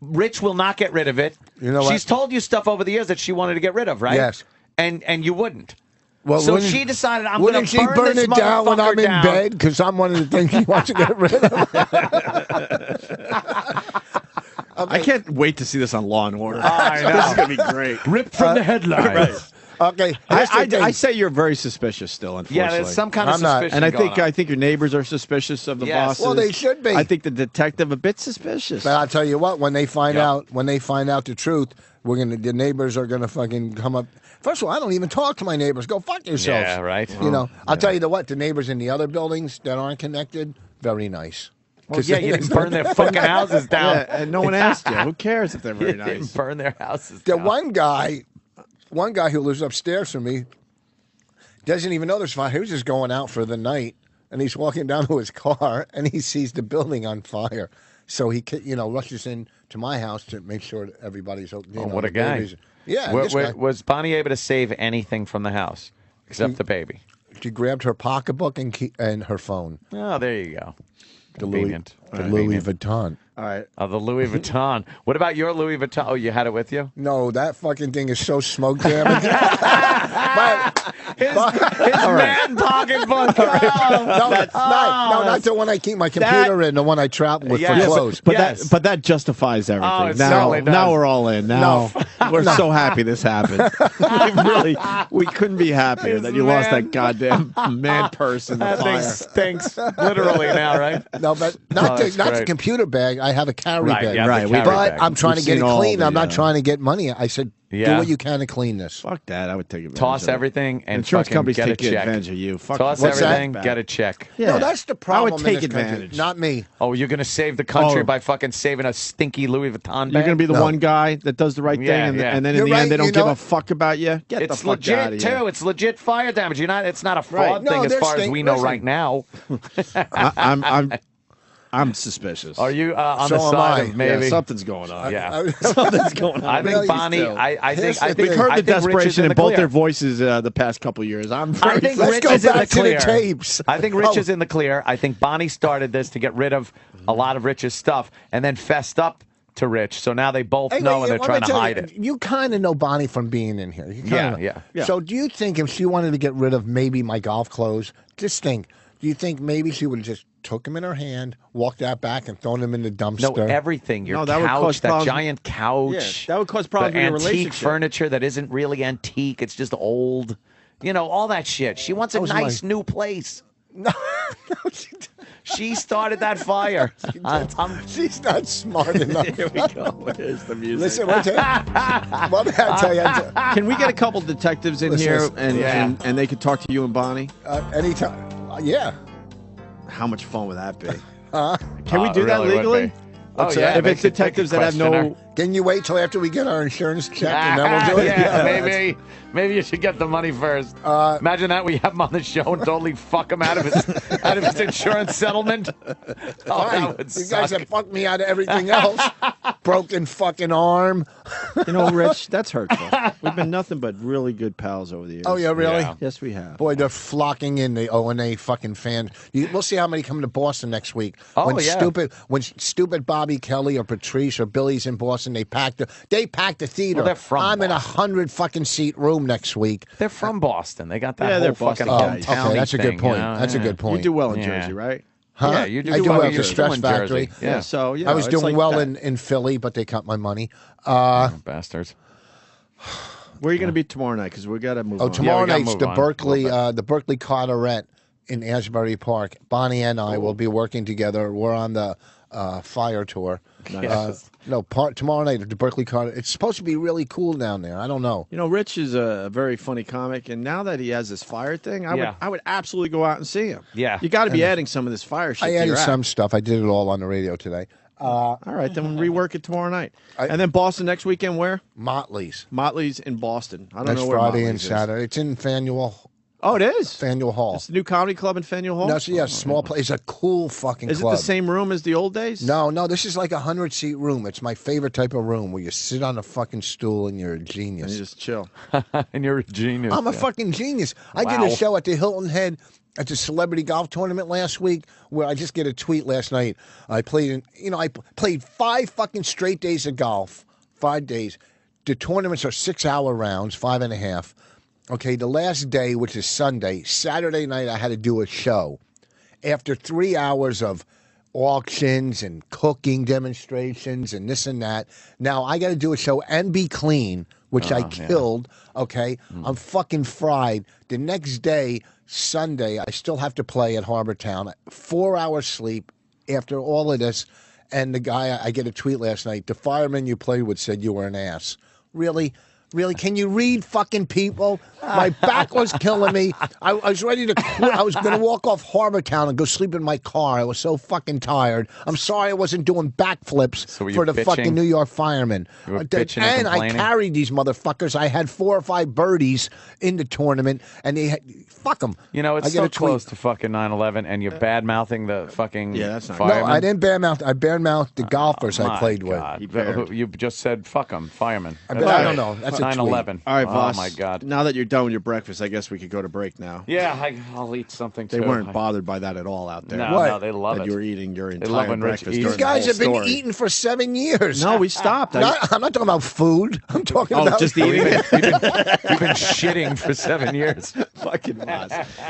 Rich will not get rid of it. You know what? She's told you stuff over the years that she wanted to get rid of, right? Yes. And you wouldn't. Well, So wouldn't- she decided, I'm going Wouldn't to she burn burn this it down when I'm motherfucker in down. bed? Because I'm one of the things she wants to get rid of. I can't wait to see this on Law and Order. I know. This is gonna be great. Ripped from the headlines. Okay, here's the thing. I say you're very suspicious still. Unfortunately, Yeah, there's some kind of I'm not. suspicion and I going think on. your neighbors are suspicious of the Yes. bosses. Well, they should be. I think the detective a bit suspicious. But I'll tell you what, when they find out the truth, the neighbors are gonna fucking come up. First of all, I don't even talk to my neighbors. Go fuck yourselves. Yeah, right. You know, I'll tell you what, the neighbors in the other buildings that aren't connected, very nice. Well, yeah, you didn't burn their fucking houses down. Yeah, and no one asked you. Who cares if they're very You nice? didn't burn their houses The down. one guy who lives upstairs from me doesn't even know there's fire. He was just going out for the night, and he's walking down to his car, and he sees the building on fire. So he, rushes in to my house to make sure that everybody's okay. What a guy. Yeah. this guy. Was Bonnie able to save anything from the house except the baby? She grabbed her pocketbook and her phone. Oh, there you go. The Louis Convenient. Vuitton. All right. The Louis Vuitton. What about your Louis Vuitton? Oh, you had it with you? No, that fucking thing is so smoke damaged. His man pocketbook. Not the one I keep my computer in, the one I travel with Yes. for clothes. But Yes. that just justifies everything. Oh, it now certainly does. we're all in. Now we're so happy this happened. we couldn't be happier His that you lost man- that goddamn man purse in the That thing fire. stinks literally now, right? No, but not that's the great. computer bag. I have a carry Right, bag. yeah, the Right, carry But bag. I'm trying We've to get seen it all clean. the, I'm not trying to get money. I said, do Yeah. what you can to clean this. Fuck that. I would take advantage Toss of it. everything and Insurance fucking companies get a take check. advantage of you. Fuck Toss What's that? everything, get a check. Yeah. No, that's the problem. I would take in this country. advantage. Not me. Oh, you're going to save the country Oh. by fucking saving a stinky Louis Vuitton bag? You're going to be the No. one guy that does the right thing, Yeah, and, yeah. and then You're in the right, end, they don't you give know- a fuck about you. Get the It's fuck out legit, of here. too. It's legit fire damage. It's not a fraud No, thing as there's far as thing- we know listen. right now. I'm suspicious. Are you on So the am side I. of maybe? Yeah, something's going on. Yeah. Something's going on. I think Really? Bonnie. Still. I Here's think. the We've thing. heard I the think Rich is desperation in in the both clear. their voices the past couple years. I'm I very think Let's Rich go is in the back to the clear. tapes. I think Rich Oh. is in the clear. I think Bonnie started this to get rid of a lot of Rich's stuff, and then fessed up to Rich. So now they both Hey, know, wait, and they're let trying me to tell hide you, it. You kind of know Bonnie from being in here. You kinda Yeah, know. yeah. So do you think if she wanted to get rid of maybe my golf clothes, just think, Do you think maybe she would have just took him in her hand, walked out back, and thrown him in the No, dumpster? everything. Your No, that would couch, cause that problems. giant couch. Yeah, that would cause problems the with your antique relationship. furniture that isn't really antique. It's just old. You know, all that shit. She wants a was nice new place. No, She started that fire. she's not smart enough. Here we go. Here's the music. Listen, what did I tell you? Can we get a couple detectives in Listen, here listen. and they could talk to you and Bonnie? Anytime. Yeah. How much fun would that be? Huh? Can we do that really would legally? be. Oh, yeah, If they it's could detectives that have no. question Can you wait till after we get our insurance check and then we'll do it? Yeah, maybe you should get the money first. Imagine that we have him on the show and totally fuck him out of his insurance settlement. Oh, Fine. that would You suck. guys have fucked me out of everything else. Broken fucking arm. You know, Rich, that's hurtful. We've been nothing but really good pals over the years. Oh, yeah, really? Yeah. Yes, we have. Boy, they're flocking in, the O&A fucking fans. We'll see how many come to Boston next week. Oh, when yeah. When stupid Bobby Kelly or Patrice or Billy's in Boston, they pack the theater. Well, they're from I'm in a Boston. 100 fucking seat room next week. They're from Boston. They got that Yeah, whole they're fucking Boston guys. hometown. Okay, that's a good thing, point. you know? That's a Yeah. good point. You do well in Yeah. Jersey, right? Huh? Yeah, you do. I do well at the You're Stress still in Jersey. Factory. Yeah. So, yeah. I was it's doing like well that. in Philly, but they cut my money. Bastards. Where are you going to be tomorrow night? Because we got to move on. Tomorrow we gotta night's move the on a Berkeley, little the Berkeley Carteret in Asbury Park. Bonnie and I will be working together. We're on the fire tour. Nice. Tomorrow night at the Berkeley Carteret. It's supposed to be really cool down there. I don't know. You know, Rich is a very funny comic, and now that he has this fire thing, Yeah. I would absolutely go out and see him. Yeah. You got to be adding some of this fire shit I to your added act. some stuff. I did it all on the radio today. All right, then rework it tomorrow night. And then Boston next weekend, where? Motley's. Motley's in Boston. I don't That's know where Friday Motley's and is. Saturday. It's in Faneuil Oh, it is? Hall. It's the new comedy club in Faneuil Hall? No, so yeah, small place. It's a cool fucking Is club. it the same room as the old days? No, this is like a 100-seat room. It's my favorite type of room where you sit on a fucking stool and you're a And genius. you just chill. And you're a genius. I'm a fucking genius. I did Wow. a show at the Hilton Head at the celebrity golf tournament last week where I just get a tweet last night. I played 5 fucking straight days of golf, 5 days. The tournaments are 6-hour rounds, 5.5. Okay, the last day, which is Sunday, Saturday night, I had to do a show. After 3 hours of auctions and cooking demonstrations and this and that, now I got to do a show and be clean, which I killed. Okay, I'm fucking fried. The next day, Sunday, I still have to play at Harbortown. 4 hours sleep after all of this. And the guy, I get a tweet last night, the fireman you played with said you were an ass. Really? Really? Can you read, fucking people? My back was killing me. I was ready to quit. I was going to walk off Harbortown and go sleep in my car. I was so fucking tired. I'm sorry I wasn't doing backflips So were you for the bitching? fucking New York firemen. You were bitching and I complaining? carried these motherfuckers. I had 4 or 5 birdies in the tournament, and they had, fuck them. You know, it's I get so a tweet. close to fucking 9/11, and you're bad mouthing the fucking that's not- No, firemen. I didn't badmouth. I badmouthed the golfers I My played God. paired. You just said fuck them, firemen. I don't know. That's a tweet. 9/11. All right, Voss. Oh my God. Now that you're done with your breakfast, I guess we could go to break now. Yeah, I'll eat something They too. weren't bothered by that at all out there. No, What? no, they love That it. you were eating your love entire when Rich breakfast. eats. during You the guys whole have been story. eating for 7 years. No, we stopped. I'm not talking about food. I'm talking Oh, about just We've eating. been shitting for 7 years. Fucking Voss.